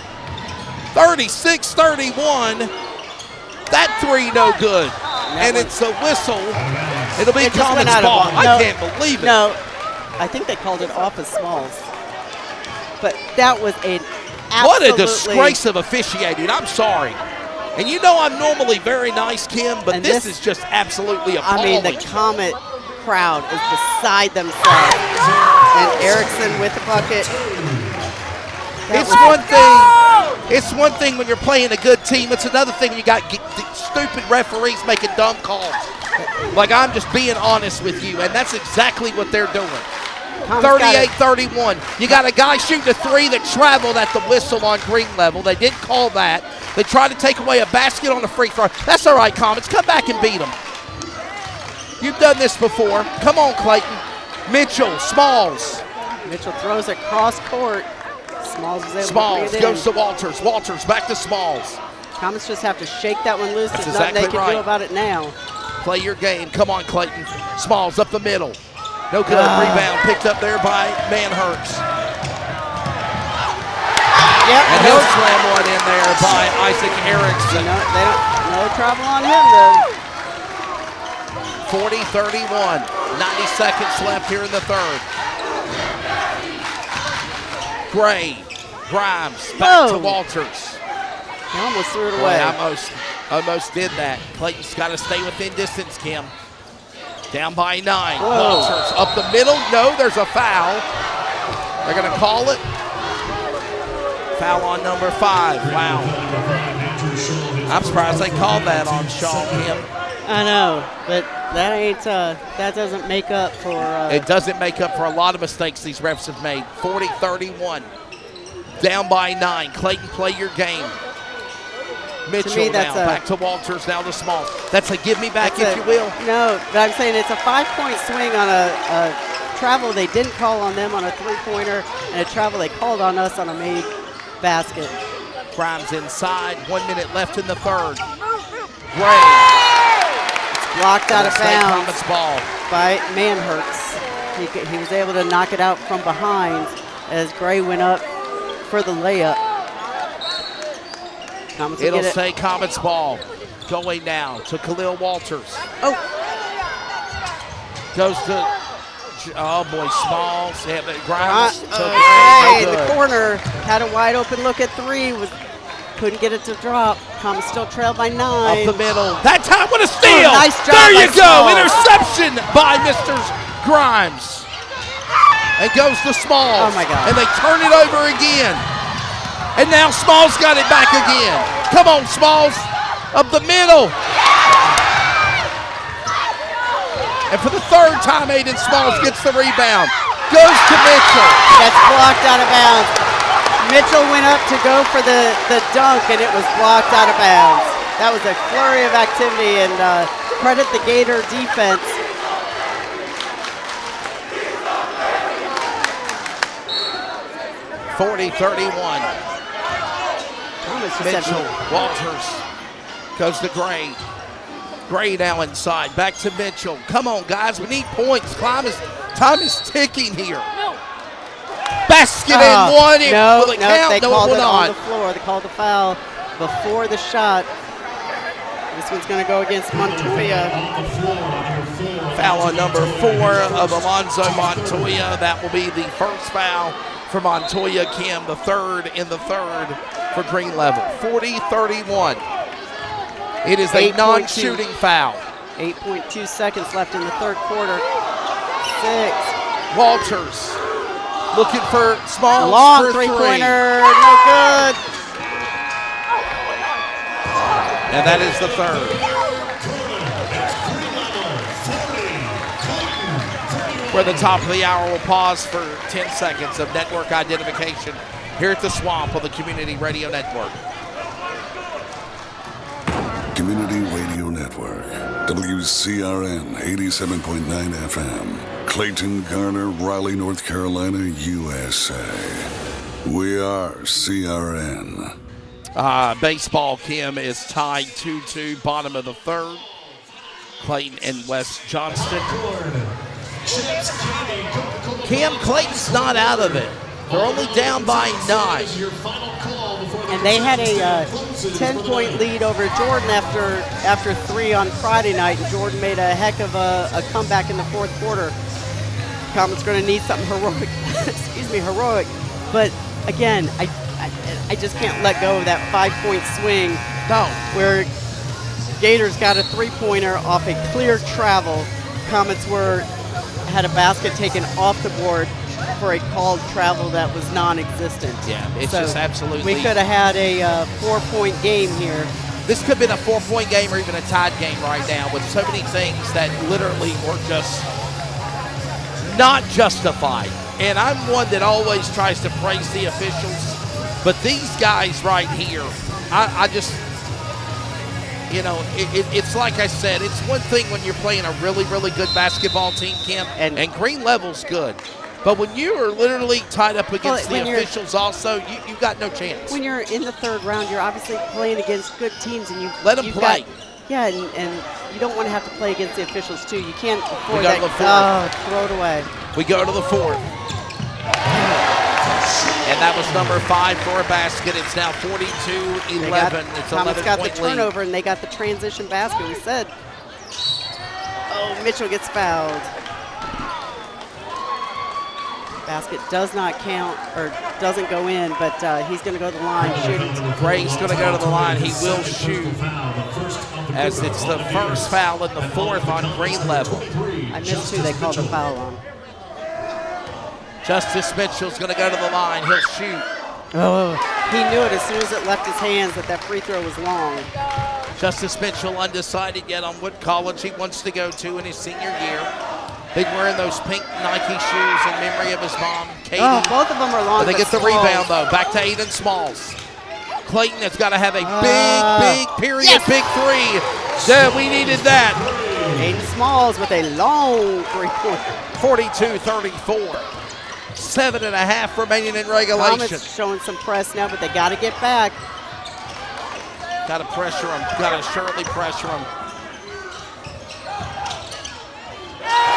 36-31. That 3 no good. And it's a whistle. It'll be Comets ball. I can't believe it. No, I think they called it off of Smalls. But that was an absolutely... What a disgrace of officiating. I'm sorry. And you know I'm normally very nice, Kim, but this is just absolutely appalling. I mean, the Comet crowd is beside themselves. And Erickson with the bucket. It's one thing when you're playing a good team. It's another thing when you got stupid referees making dumb calls. Like, I'm just being honest with you, and that's exactly what they're doing. 38-31. You got a guy shooting a three that traveled at the whistle on green level. They didn't call that. They tried to take away a basket on a free throw. That's all right, Comets. Come back and beat them. You've done this before. Come on, Clayton. Mitchell, Smalls. Mitchell throws it cross court. Smalls is able Smalls to bring it goes in. to Walters. Walters back to Smalls. Comets just have to shake that one loose. That's There's nothing exactly they can right. do about it now. Play your game. Come on, Clayton. Smalls up the middle. No good. Rebound picked up there by Manhurts. Yep. And he'll slam one in there by Isaac Erickson. No trouble on him, though. 40-31. 90 seconds left here in the third. Gray. Grimes. Back to Walters. He almost threw it away. Almost did that. Clayton's got to stay within distance, Kim. Down by 9. Whoa. Walters up the middle. No, there's a foul. They're going to call it. Foul on number 5. Wow. I'm surprised they called that on Sean, Kim. I know, but that doesn't make up for. It doesn't make up for a lot of mistakes these refs have made. 40-31. Down by 9. Clayton, play your game. Mitchell now, back to Walters, now to Small. That's a give me back, if you will. No, but I'm saying it's a 5-point swing on a travel they didn't call on them on a three-pointer, and a travel they called on us on a made basket. Grimes inside, 1 minute left in the third. Gray. It's blocked out of bounds Comets ball by Manhurts. He was able to knock it out from behind as Gray went up for the layup. It'll say Comets ball. Going now to Khalil Walters. Oh. Goes to, oh boy, Smalls. Yeah, but Grimes. The corner had a wide open look at 3. Couldn't get it to drop. Comets still trailed by 9. Up the middle. That time, what a steal. Nice job there you by go. Smalls. Interception by Mr. Grimes. It goes to Smalls. Oh my God. And they turn it over again. And now Smalls got it back again. Come on, Smalls. Up the middle. And for the third time, Aiden Smalls gets the rebound. Goes to Mitchell. That's blocked out of bounds. Mitchell went up to go for the dunk, and it was blocked out of bounds. That was a flurry of activity, and credit the Gator defense. Mitchell, Walters goes to Gray. Gray now inside, back to Mitchell. Come on, guys, we need points. Time is ticking here. Basket and one. No, will it count? they No, called it it will on not. the floor. They called the foul before the shot. This one's going to go against Montoya. Foul on number 4 of Alonzo Montoya. That will be the first foul for Montoya. Kim, the third in the third for Green Level. 40-31. It is a non-shooting foul. 8.2 seconds left in the third quarter. 6. Walters looking for Smalls. Long for three-pointer, no good. And that is the third. We're at the top of the hour. We'll pause for 10 seconds of network identification here at the Swamp on the Community Radio Network. Community Radio Network, WCRN 87.9 FM, Clayton, Garner, Raleigh, North Carolina, USA. We are CRN. Baseball, Kim, is tied 2-2, bottom of the third. Clayton and West Johnston. Kim, Clayton's not out of it. They're only down by 9. And they had a 10-point lead over Jordan after 3 on Friday night, and Jordan made a heck of a comeback in the fourth quarter. Comets going to need something heroic. heroic. But again, I just can't let go of that 5-point swing. No. Where Gators got a 3-pointer off a clear travel. Comets had a basket taken off the board for a called travel that was non-existent. Yeah, it's just absolutely. We could have had a 4-point game here. This could have been a 4-point game or even a tied game right now with so many things that literally were just not justified. And I'm one that always tries to praise the officials, but these guys right here, I just, you know, it's like I said, it's one thing when you're playing a really, really good basketball team, Kim, and Green Level's good. But when you are literally tied up against the officials also, you got no chance. When you're in the third round, you're obviously playing against good teams, and you let them play. And you don't want to have to play against the officials too. You can't afford we go that. To the fourth. Throw it away. We go to the fourth. And that was number 5 for a basket. It's now 42-11. It's 11-point lead. Got the turnover, and they got the transition basket. We said, Mitchell gets fouled. Basket does not count or doesn't go in, but he's going to go to the line shooting. Gray's going to go to the line. He will shoot as it's the first foul and the 4th on Green Level. I missed who they called the foul on. Justice Mitchell's going to go to the line. He'll shoot. Oh, he knew it as soon as it left his hands that free throw was long. Justice Mitchell undecided yet on what college he wants to go to in his senior year. Been wearing those pink Nike shoes in memory of his mom, Katie. Oh, both of them are long. But they get the rebound, though. Back to Aiden Smalls. Clayton has got to have a big period, big three. Yeah, we needed that. Aiden Smalls with a long three-pointer. 42-34. 7.5 remaining in regulation. Comets showing some press now, but they got to get back. Got to pressure them. Got to surely pressure them.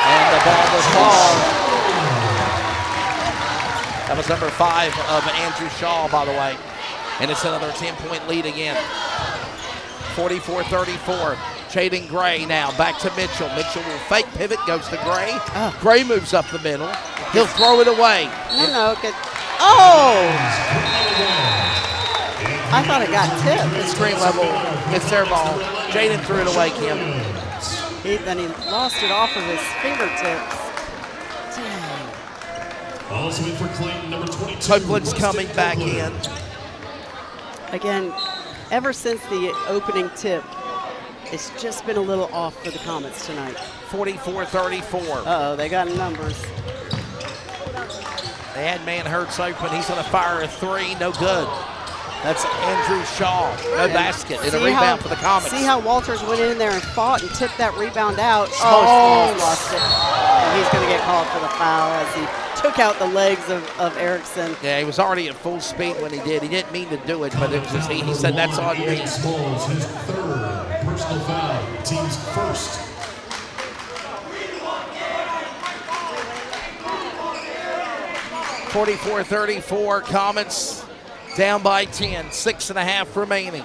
And the ball will fall. That was number 5 of Andrew Shaw, by the way. And it's another 10-point lead again. 44-34. Jaden Gray now back to Mitchell. Mitchell will fake pivot, goes to Gray. Gray moves up the middle. He'll throw it away. No, good. Oh! I thought it got tipped. It's Green Level. It's their ball. Jaden threw it away, Kim. Then he lost it off of his fingertips. Also in for Clayton, number 22. Copeland's coming back in. Again, ever since the opening tip, it's just been a little off for the Comets tonight. 44-34. Uh-oh, they got numbers. They had Manhurts open. He's going to fire a 3. No good. That's Andrew Shaw. No basket. And a rebound for the Comets. See how Walters went in there and fought and tipped that rebound out. Smalls lost it. And he's going to get called for the foul as he took out the legs of Erickson. Yeah, he was already at full speed when he did. He didn't mean to do it, but it was just he said, that's on me. Smalls, his 3rd personal foul, team's first. .34-34, Comets down by 10, 6.5 remaining.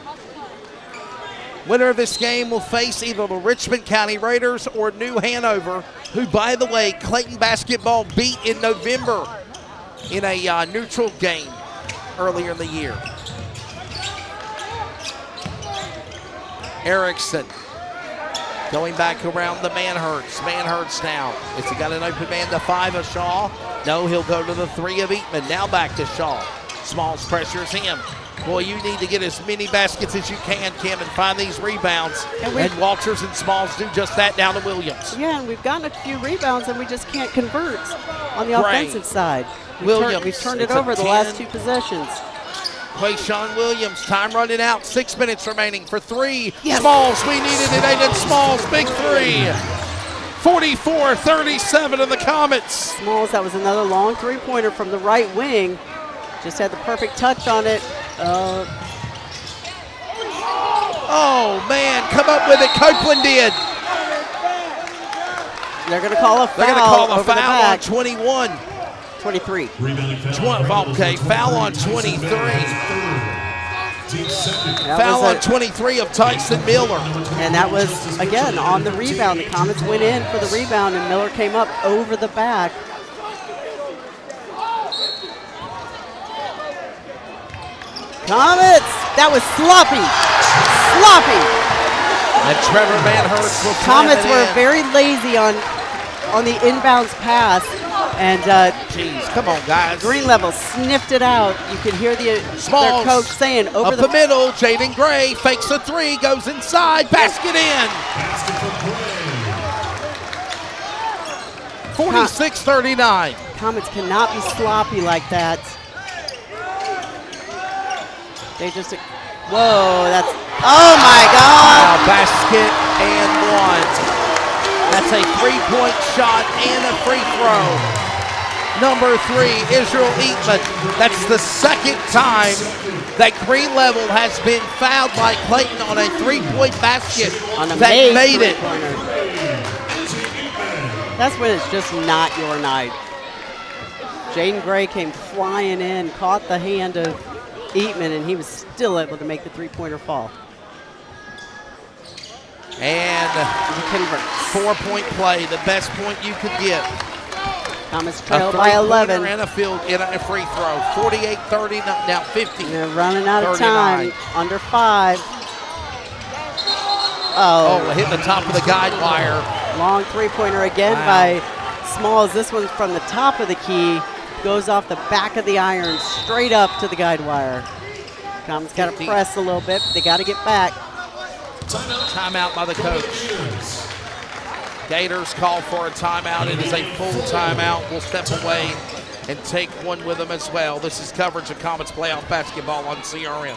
Winner of this game will face either the Richmond County Raiders or New Hanover, who, by the way, Clayton basketball beat in November in a neutral game earlier in the year. Erickson going back around the Manhurts. Manhurts now. Has he got an open man to 5 of Shaw? No, he'll go to the 3 of Eatman. Now back to Shaw. Smalls pressures him. Boy, you need to get as many baskets as you can, Kim, and find these rebounds. And Walters and Smalls do just that down to Williams. Yeah, and we've gotten a few rebounds, and we just can't convert on the offensive side. We've turned it over the last 2 possessions. Quayshawn Williams, time running out. 6 minutes remaining for 3. Yes. Smalls, we needed it. Aiden Smalls, big 3. 44-37 of the Comets. Smalls, that was another long three-pointer from the right wing. Just had the perfect touch on it. Oh, man, come up with it. Copeland did. They're going to call a foul. They're going to call a foul on 21. 23. Okay, foul on 23. Foul on 23 of Tyson Miller. And that was, again, on the rebound. The Comets went in for the rebound, and Miller came up over the back. Comets! That was sloppy. Sloppy. And Trevor Manhurts will Comets were very lazy on on the inbounds pass. And jeez, come on, guys. Green Level sniffed it out. You could hear their coach saying over up the middle. Jaden Gray fakes a three, goes inside, basket in. 46-39. Comets cannot be sloppy like that. They just, whoa, that's, oh my God. Wow, basket and one. That's a three-point shot and a free throw. Number 3, Israel Eatman. That's the second time that Green Level has been fouled by Clayton on a three-point basket on a that made it. That's when it's just not your night. Jaden Gray came flying in, caught the hand of Eatman, and he was still able to make the three-pointer fall. And 4-point play, the best point you could get. Comets trail by 11. And a field in a free throw. 48-30, now 50. They're running out of 39. time. Under 5. Oh, hit the top of the guide wire. Long three-pointer again by Smalls. This one's from the top of the key. Goes off the back of the iron, straight up to the guide wire. Comets got to press a little bit. They got to get back. Timeout by the coach. Gators call for a timeout. It is a full timeout. We'll step away and take one with them as well. This is coverage of Comets playoff basketball on CRN.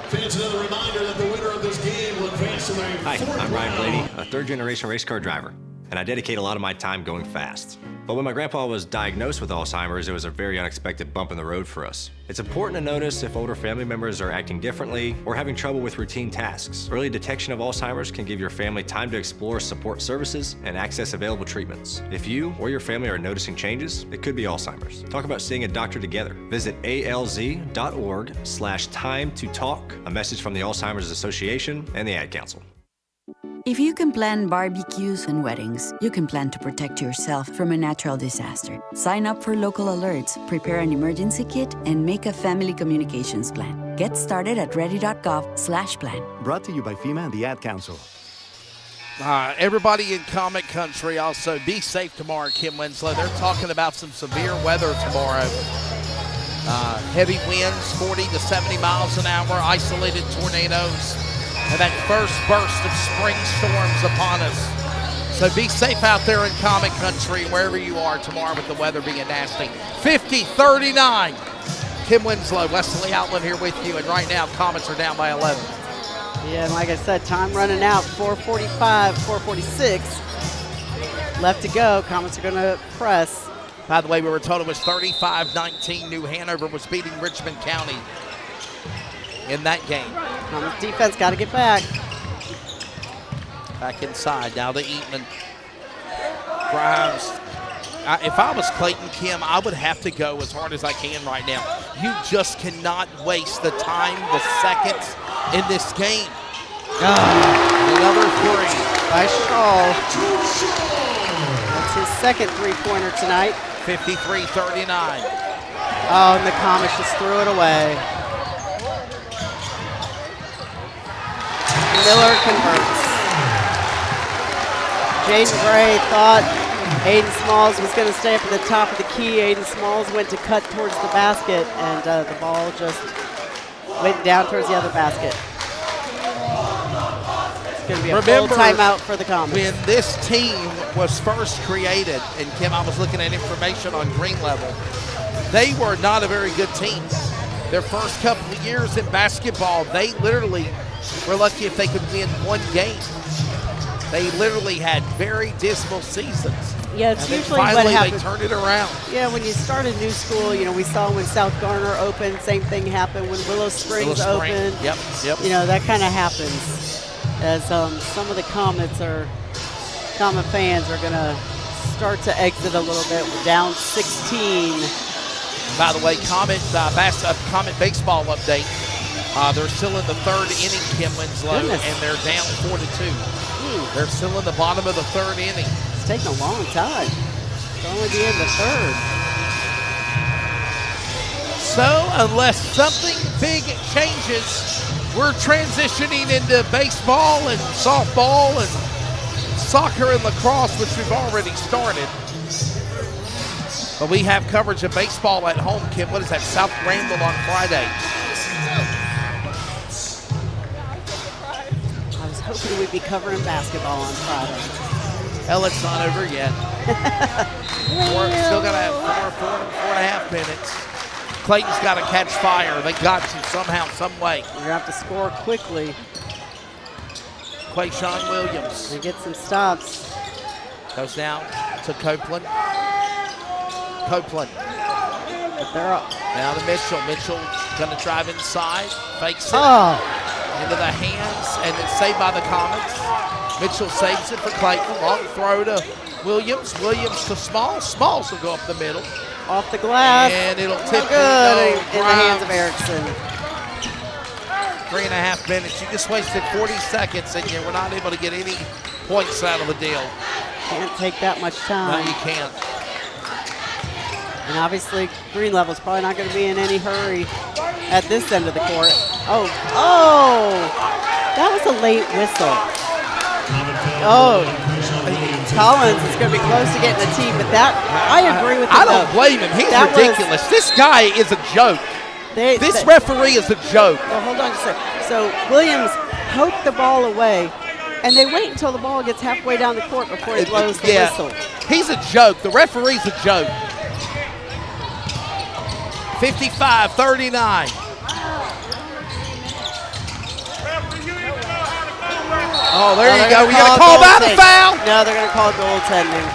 Fans, another reminder that the winner of this game will advance to the Hi, I'm Ryan Blady, a third-generation race car driver, and I dedicate a lot of my time going fast. But when my grandpa was diagnosed with Alzheimer's, it was a very unexpected bump in the road for us. It's important to notice if older family members are acting differently or having trouble with routine tasks. Early detection of Alzheimer's can give your family time to explore support services and access available treatments. If you or your family are noticing changes, it could be Alzheimer's. Talk about seeing a doctor together. Visit alz.org/time-to-talk. A message from the Alzheimer's Association and the Ad Council. If you can plan barbecues and weddings, you can plan to protect yourself from a natural disaster. Sign up for local alerts, prepare an emergency kit, and make a family communications plan. Get started at ready.gov/plan. Brought to you by FEMA and the Ad Council. Everybody in Comet Country also be safe tomorrow, Kim Winslow. They're talking about some severe weather tomorrow. Heavy winds, 40 to 70 miles an hour, isolated tornadoes, and that first burst of spring storms upon us. So be safe out there in Comet Country, wherever you are tomorrow with the weather being nasty. 50-39. Kim Winslow, Wesley Outland here with you, and right now Comets are down by 11. Yeah, and like I said, time running out, 4:45, 4:46 left to go. Comets are going to press. By the way, we were told it was 35-19. New Hanover was beating Richmond County in that game. Comets defense got to get back. Back inside, now to Eatman. Grimes. If I was Clayton, Kim, I would have to go as hard as I can right now. You just cannot waste the time, the seconds in this game. Another three by Shaw. That's his second three-pointer tonight. 53-39. Oh, and the Comets just threw it away. Miller converts. Jaden Gray thought Aiden Smalls was going to stay up at the top of the key. Aiden Smalls went to cut towards the basket, and the ball just went down towards the other basket. It's going to be a full timeout for the Comets. When this team was first created, and Kim, I was looking at information on Green Level, they were not a very good team. Their first couple of years in basketball, they literally were lucky if they could win one game. They literally had very dismal seasons. Yeah, it's and usually finally what happens. They turned it around. Yeah, when you start a new school, you know, we saw when South Garner opened, same thing happened when Willow Springs opened. Yep. You know, that kind of happens as some of the Comet fans are going to start to exit a little bit. We're down 16. By the way, Comet baseball update. They're still in the third inning, Kim Winslow, and they're down 4-2. They're still in the bottom of the third inning. It's taking a long time. It's only the end of the third. So, unless something big changes, we're transitioning into baseball and softball and soccer and lacrosse, which we've already started. But we have coverage of baseball at home, Kim. What is that? South Granville on Friday. I was hoping we'd be covering basketball on Friday. Hell, it's not over yet. Still got to have four and a half minutes. Clayton's got to catch fire. They got to somehow, some way. We're going to have to score quickly. Quayshawn Williams. They get some stops. Goes down to Copeland. But they're up. Now to Mitchell. Mitchell going to drive inside. Fakes it. Into the hands, and it's saved by the Comets. Mitchell saves it for Clayton. Long throw to Williams. Williams to Smalls. Smalls will go up the middle. Off the glass. And it'll tip good in the hands of Erickson. 3.5 minutes. You just wasted 40 seconds, and you were not able to get any points out of the deal. Can't take that much time. No, you can't. And obviously, Green Level's probably not going to be in any hurry at this end of the court. Oh, that was a late whistle. Collins is going to be close to getting a tee, but that, I agree with you. I don't blame him. He's ridiculous. This guy is a joke. This referee is a joke. Well, hold on just a second. So Williams poked the ball away, and they wait until the ball gets halfway down the court before he blows the whistle. He's a joke. The referee's a joke. 55-39. Oh, there you go. We got to call that a foul? No, they're going to call goaltending.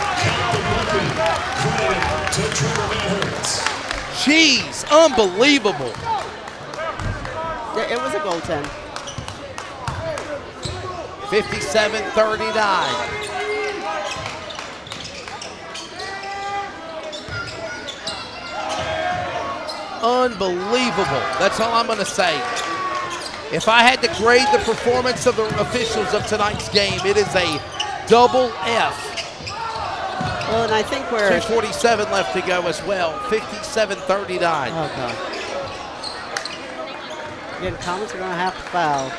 Jeez, unbelievable. It was a goaltend. 57-39. Unbelievable. That's all I'm going to say. If I had to grade the performance of the officials of tonight's game, it is a double F. Well, and I think we're 2:47 left to go as well. 57-39. Oh, God. Again, Comets are going to have to foul.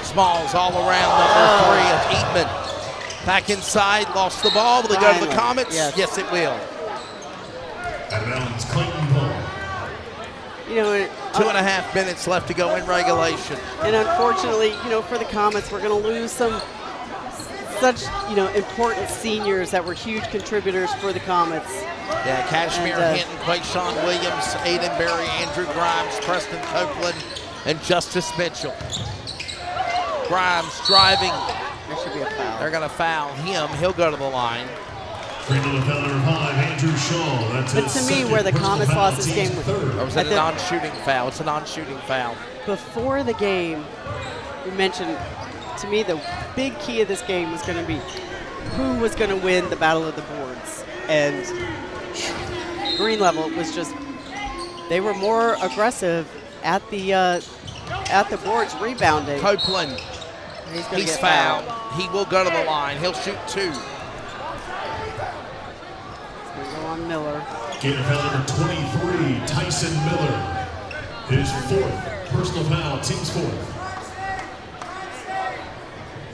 Smalls all around number 3 of Eatman. Back inside, lost the ball. Will it go to the Comets? Yes, it will. Out of bounds, Clayton ball. You know, 2.5 minutes left to go in regulation. And unfortunately, you know, for the Comets, we're going to lose such important seniors that were huge contributors for the Comets. Yeah, Cashmere Hinton, Quayshawn Williams, Aiden Berry, Andrew Grimes, Preston Copeland, and Justice Mitchell. Grimes driving. There should be a foul. They're going to foul him. He'll go to the line. Foul number 5, Andrew Shaw. But to me, where the Comets lost this game was a non-shooting foul. It's a non-shooting foul. Before the game, we mentioned, to me, the big key of this game was going to be who was going to win the battle of the boards. And Green Level was just, they were more aggressive at the boards rebounding. Copeland, he's fouled. He will go to the line. He'll shoot 2. On Miller. Gator foul number 23, Tyson Miller. His 4th personal foul, team's 4th.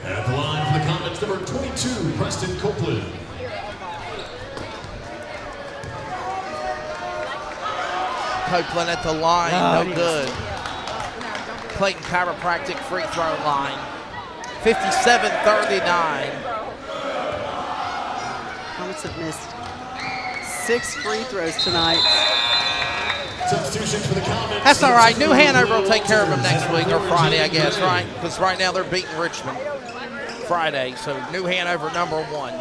At the line for the Comets, number 22, Preston Copeland. Copeland at the line, no good. Clayton Chiropractic free throw line. 57-39. Comets have missed 6 free throws tonight. Substitution for the Comets. That's all right. New Hanover will take care of them next week, or Friday, I guess, right? Because right now they're beating Richmond Friday. So New Hanover number 1.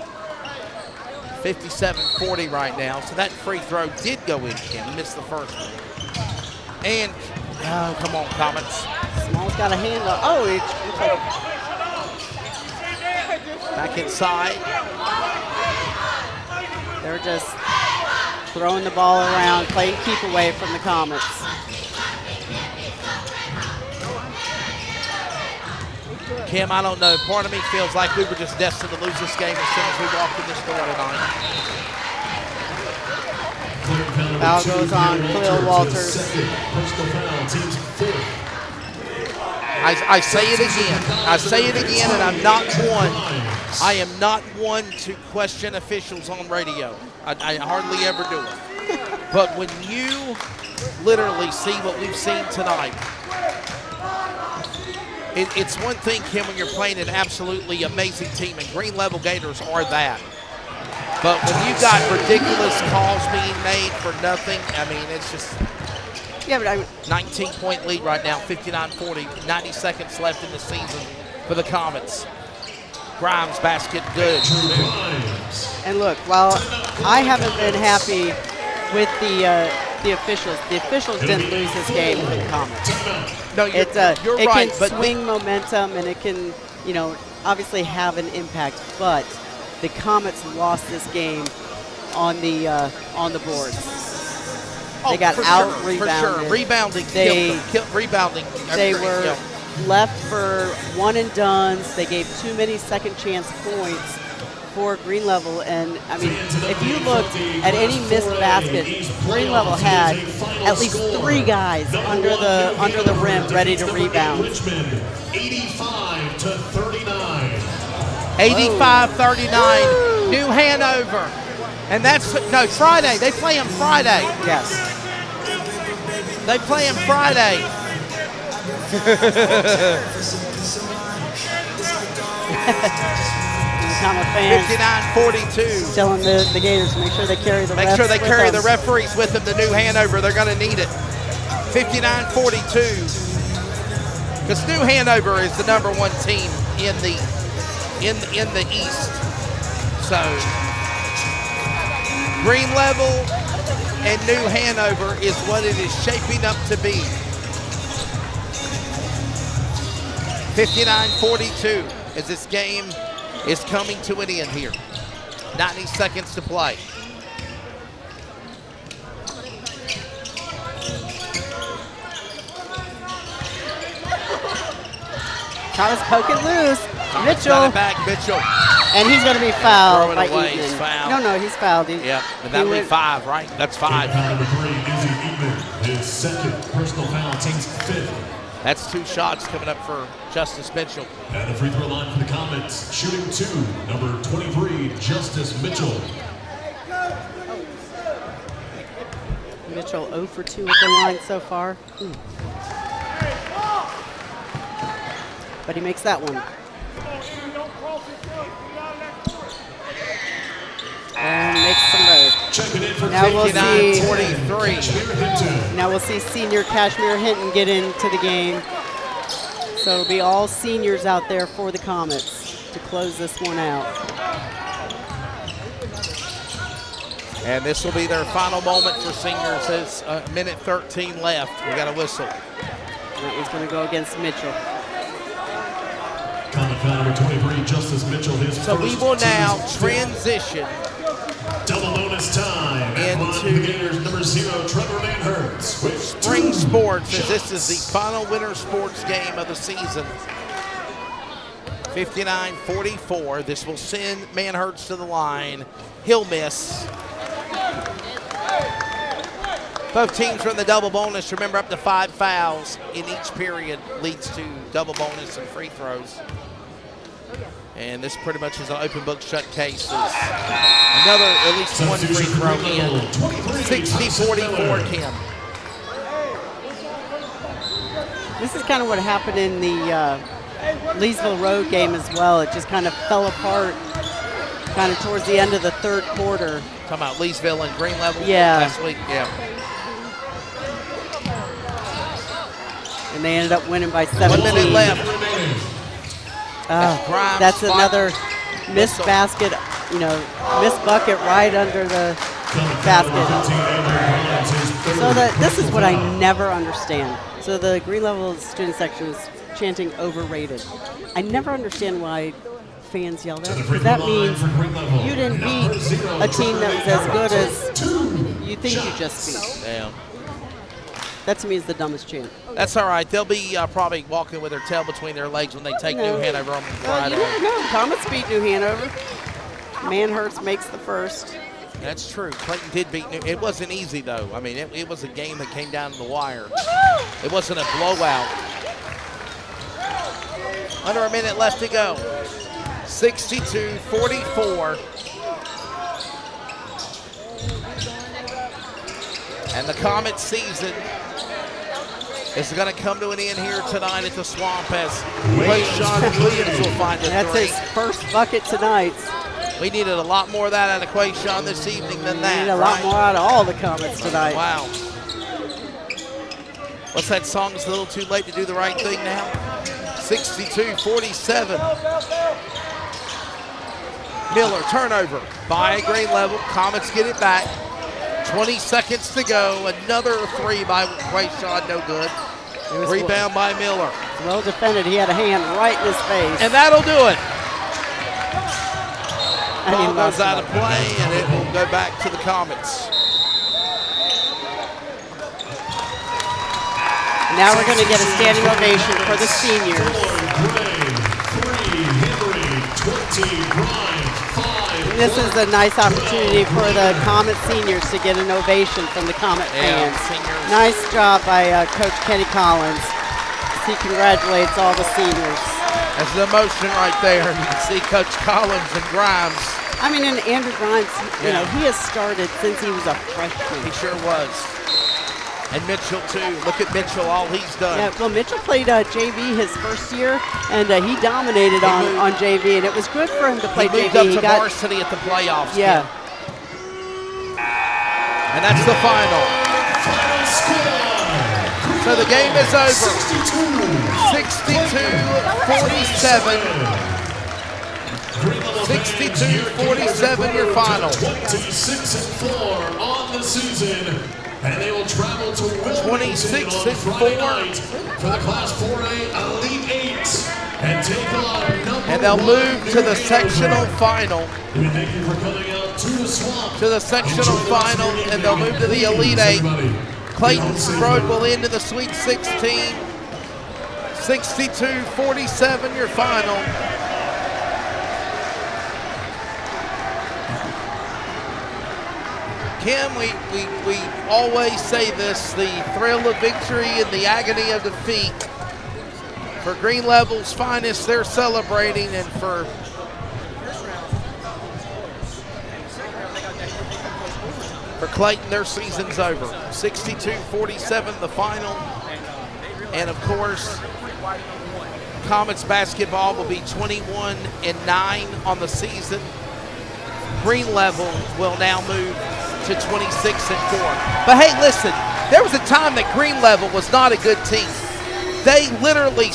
57-40 right now. So that free throw did go in, Kim. Missed the first one. And, come on, Comets. Small's got a hand up. Oh, it's back inside. They're just throwing the ball around, playing keep away from the Comets. Kim, I don't know. Part of me feels like we were just destined to lose this game as soon as we walked in this door tonight. Foul goes on Khalil Walters. Personal foul, team's 4th. I say it again. I say it again, and I am not one to question officials on radio. I hardly ever do it. But when you literally see what we've seen tonight, it's one thing, Kim, when you're playing an absolutely amazing team, and Green Level Gators are that. But when you've got ridiculous calls being made for nothing, I mean, it's just... Yeah, but 19-point lead right now, 59-40, 90 seconds left in the season for the Comets. Grimes basket good. And look, while I haven't been happy with the officials didn't lose this game for the Comets. No, you're it right, can but swing momentum, and it can, obviously have an impact. But the Comets lost this game on the boards. They got out-rebounded. For sure. Rebounding. Rebounding. They were left for one-and-dones. They gave too many second-chance points for Green Level. And, I mean, if you looked at any missed basket, Green Level had at least 3 guys under the rim ready to rebound. 85-39. 85-39. New Hanover. And that's, no, Friday. They play them Friday. Yes. They play them Friday. Comma fans 59-42. telling the Gators to make sure they carry the Make refs sure they with carry them. the referees with them to New Hanover. They're going to need it. 59-42. Because New Hanover is the #1 team in the East. So Green Level and New Hanover is what it is shaping up to be. 59-42 as this game is coming to an end here. 90 seconds to play. Thomas poking loose. Mitchell. Got it back, Mitchell. And he's going to be fouled Throw by it away. Eatman. He's fouled. No, he's fouled. Yep, but that'll be 5, right? That's 5. Foul number 3, Izzy Eatman. His second personal foul, team's 5th. That's 2 shots coming up for Justice Mitchell. And the free throw line for the Comets, shooting 2, number 23, Justice Mitchell. Mitchell 0 for 2 at the line so far. But he makes that one. And makes some road. Now we'll see 43. Now we'll see senior Kashmir Hinton get into the game. So it'll be all seniors out there for the Comets to close this one out. And this will be their final moment for seniors. There's a minute 13 left. We got a whistle. That was going to go against Mitchell. Comet foul number 23, Justice Mitchell, his So first. we will now transition double bonus time into the Gators number 0, Trevor Van Hertz with spring sports, as this is the final winter sports game of the season. 59-44. This will send Manhertz to the line. He'll miss. Both teams are in the double bonus. Remember, up to 5 fouls in each period leads to double bonus and free throws. And this pretty much is an open book shut case. Another at least 1 free throw in. 60-44, Kim. This is kind of what happened in the Leesville Road game as well. It just kind of fell apart kind of towards the end of the 3rd quarter. Talking about Leesville and Green Level last week? Yeah. And they ended up winning by 17. 1 minute left. That's another missed basket, missed bucket right under the basket. So this is what I never understand. So the Green Level student section is chanting overrated. I never understand why fans yell that, because that means you didn't beat a team that was as good as you think you just beat. Yeah. That to me is the dumbest chant. That's all right. They'll be probably walking with their tail between their legs when they take New Hanover on Friday. You never know. Comets beat New Hanover. Manhertz makes the first. That's true. Clayton did beat New. It wasn't easy, though. I mean, it was a game that came down to the wire. It wasn't a blowout. Under a minute left to go. 62-44. And the Comets season is going to come to an end here tonight at the Swamp as Quayshawn Williams will find a That's three. his first bucket tonight. We needed a lot more of that out of Quayshawn this evening than that. We need a lot more out of all the Comets tonight. Wow. What's that song? It's a little too late to do the right thing now. 62-47. Miller, turnover by Green Level. Comets get it back. 20 seconds to go. Another three by Quayshawn, no good. Rebound by Miller. Well defended. He had a hand right in his face. And that'll do it. Ball goes out of play, and it will go back to the Comets. Now we're going to get a standing ovation for the seniors. 5. This is a nice opportunity for the Comet seniors to get an ovation from the Comet fans. Nice job by Coach Kenny Collins. He congratulates all the seniors. That's the emotion right there. You can see Coach Collins and Grimes. I mean, and Andrew Grimes, you know, he has started since he was a freshman. He sure was. And Mitchell, too. Look at Mitchell, all he's done. Yeah, well, Mitchell played JV his first year, and he dominated on JV, and it was good for him to play JV. He moved up to varsity at the playoffs. Yeah. And that's the final. So the game is over. 62-47. 62-47 your final. 26-4 on the season. And they will travel to Wilmington 26-4 for the Class 4A Elite 8 and take on number and they'll move to the sectional final. We thank you for coming out to the Swamp. To the sectional final, and they'll move to the Elite 8. Clayton's road will end in the Sweet 16. 62-47 your final. Kim, we always say this, the thrill of victory and the agony of defeat. For Green Level's finest, they're celebrating, and for Clayton, their season's over. 62-47 the final. And of course, Comets basketball will be 21-9 on the season. Green Level will now move to 26-4. But hey, listen, there was a time that Green Level was not a good team. They literally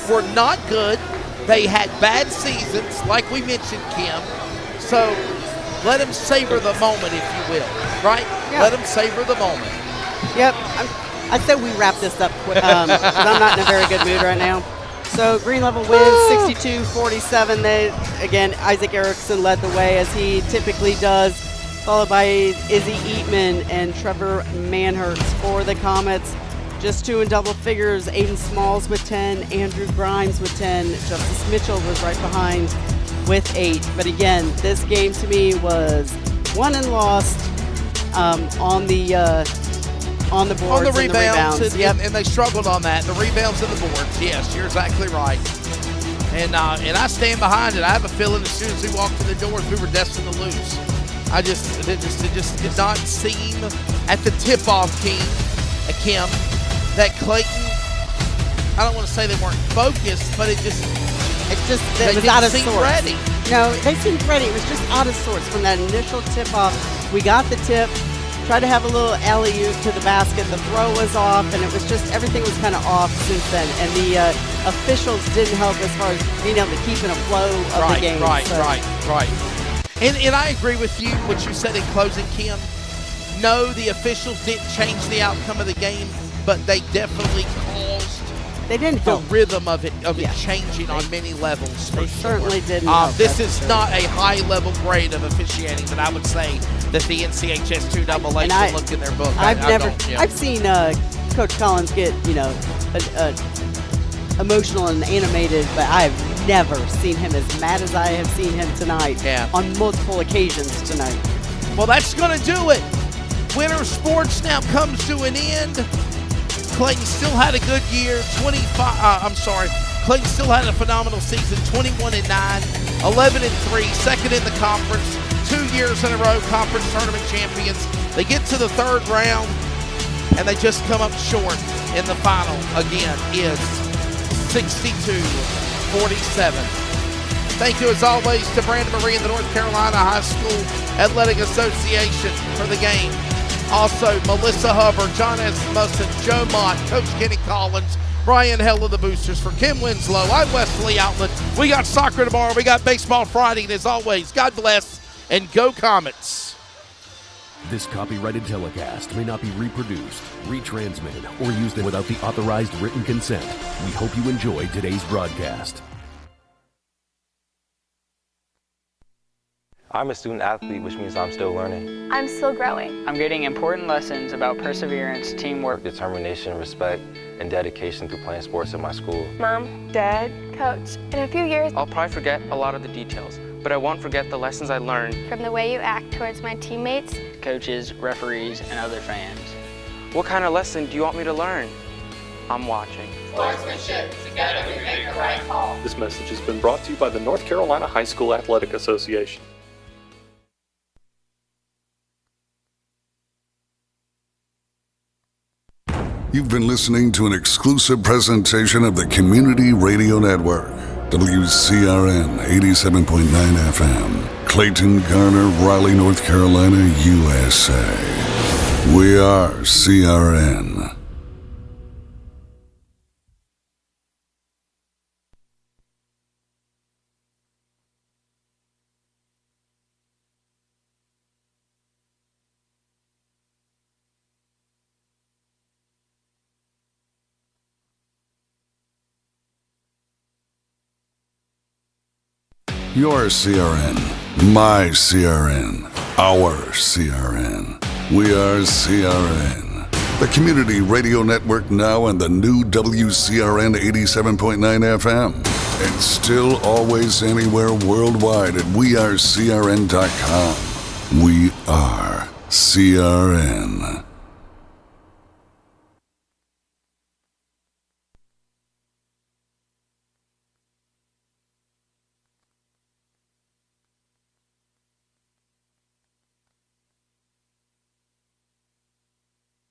were not good. They had bad seasons, like we mentioned, Kim. So let them savor the moment, if you will, right? Yeah. Let them savor the moment. Yep. I said we wrap this up quick, 'cause I'm not in a very good mood right now. So Green Level wins 62-47. Again, Isaac Erickson led the way, as he typically does, followed by Izzy Eatman and Trevor Manhertz for the Comets. Just two in double figures, Aiden Smalls with 10, Andrew Grimes with 10. Justice Mitchell was right behind with 8. But again, this game to me was won and lost on the boards, on the rebounds. Yep. And they struggled on that. The rebounds and the boards. Yes, you're exactly right. And I stand behind it. I have a feeling as soon as we walked through the doors, we were destined to lose. It just did not seem at the tip-off, Kim, that Clayton, I don't want to say they weren't focused, but it was out of sorts. Ready. No, they seemed ready. It was just out of sorts from that initial tip-off. We got the tip, tried to have a little alley-oop to the basket. The throw was off, and it was just everything was kind of off since then. And the officials didn't help as far as being able to keep in a flow of the game. Right. And I agree with you, what you said in closing, Kim. No, the officials didn't change the outcome of the game, but they definitely caused the rhythm of it changing on many levels. They certainly didn't. This is not a high-level grade of officiating that I would say that the NCHSAA should look in their book. I've seen Coach Collins get emotional and animated, but I've never seen him as mad as I have seen him tonight on multiple occasions tonight. Well, that's going to do it. Winter sports now comes to an end. Clayton still had a good year. Clayton still had a phenomenal season, 21-9, 11-3, second in the conference, 2 years in a row conference tournament champions. They get to the third round, and they just come up short in the final. Again, is 62-47. Thank you, as always, to Brandon Marie and the North Carolina High School Athletic Association for the game. Also, Melissa Hubbard, John Esmussen, Joe Mott, Coach Kenny Collins, Brian Hell of the Boosters. For Kim Winslow, I'm Wesley Outland. We got soccer tomorrow. We got baseball Friday. And as always, God bless and go Comets. This copyrighted telecast may not be reproduced, retransmitted, or used without the authorized written consent. We hope you enjoy today's broadcast. I'm a student athlete, which means I'm still learning. I'm still growing. I'm getting important lessons about perseverance, teamwork, determination, respect, and dedication through playing sports at my school. Mom, Dad, Coach, in a few years, I'll probably forget a lot of the details, but I won't forget the lessons I learned from the way you act towards my teammates, coaches, referees, and other fans. What kind of lesson do you want me to learn? I'm watching. Sportsmanship, together we make the right call. This message has been brought to you by the North Carolina High School Athletic Association. You've been listening to an exclusive presentation of the Community Radio Network, WCRN 87.9 FM, Clayton, Garner, Raleigh, North Carolina, USA. We are CRN. Your CRN, my CRN, our CRN. We are CRN. The Community Radio Network now and the new WCRN 87.9 FM. And still always anywhere worldwide at wearecrn.com. We are CRN.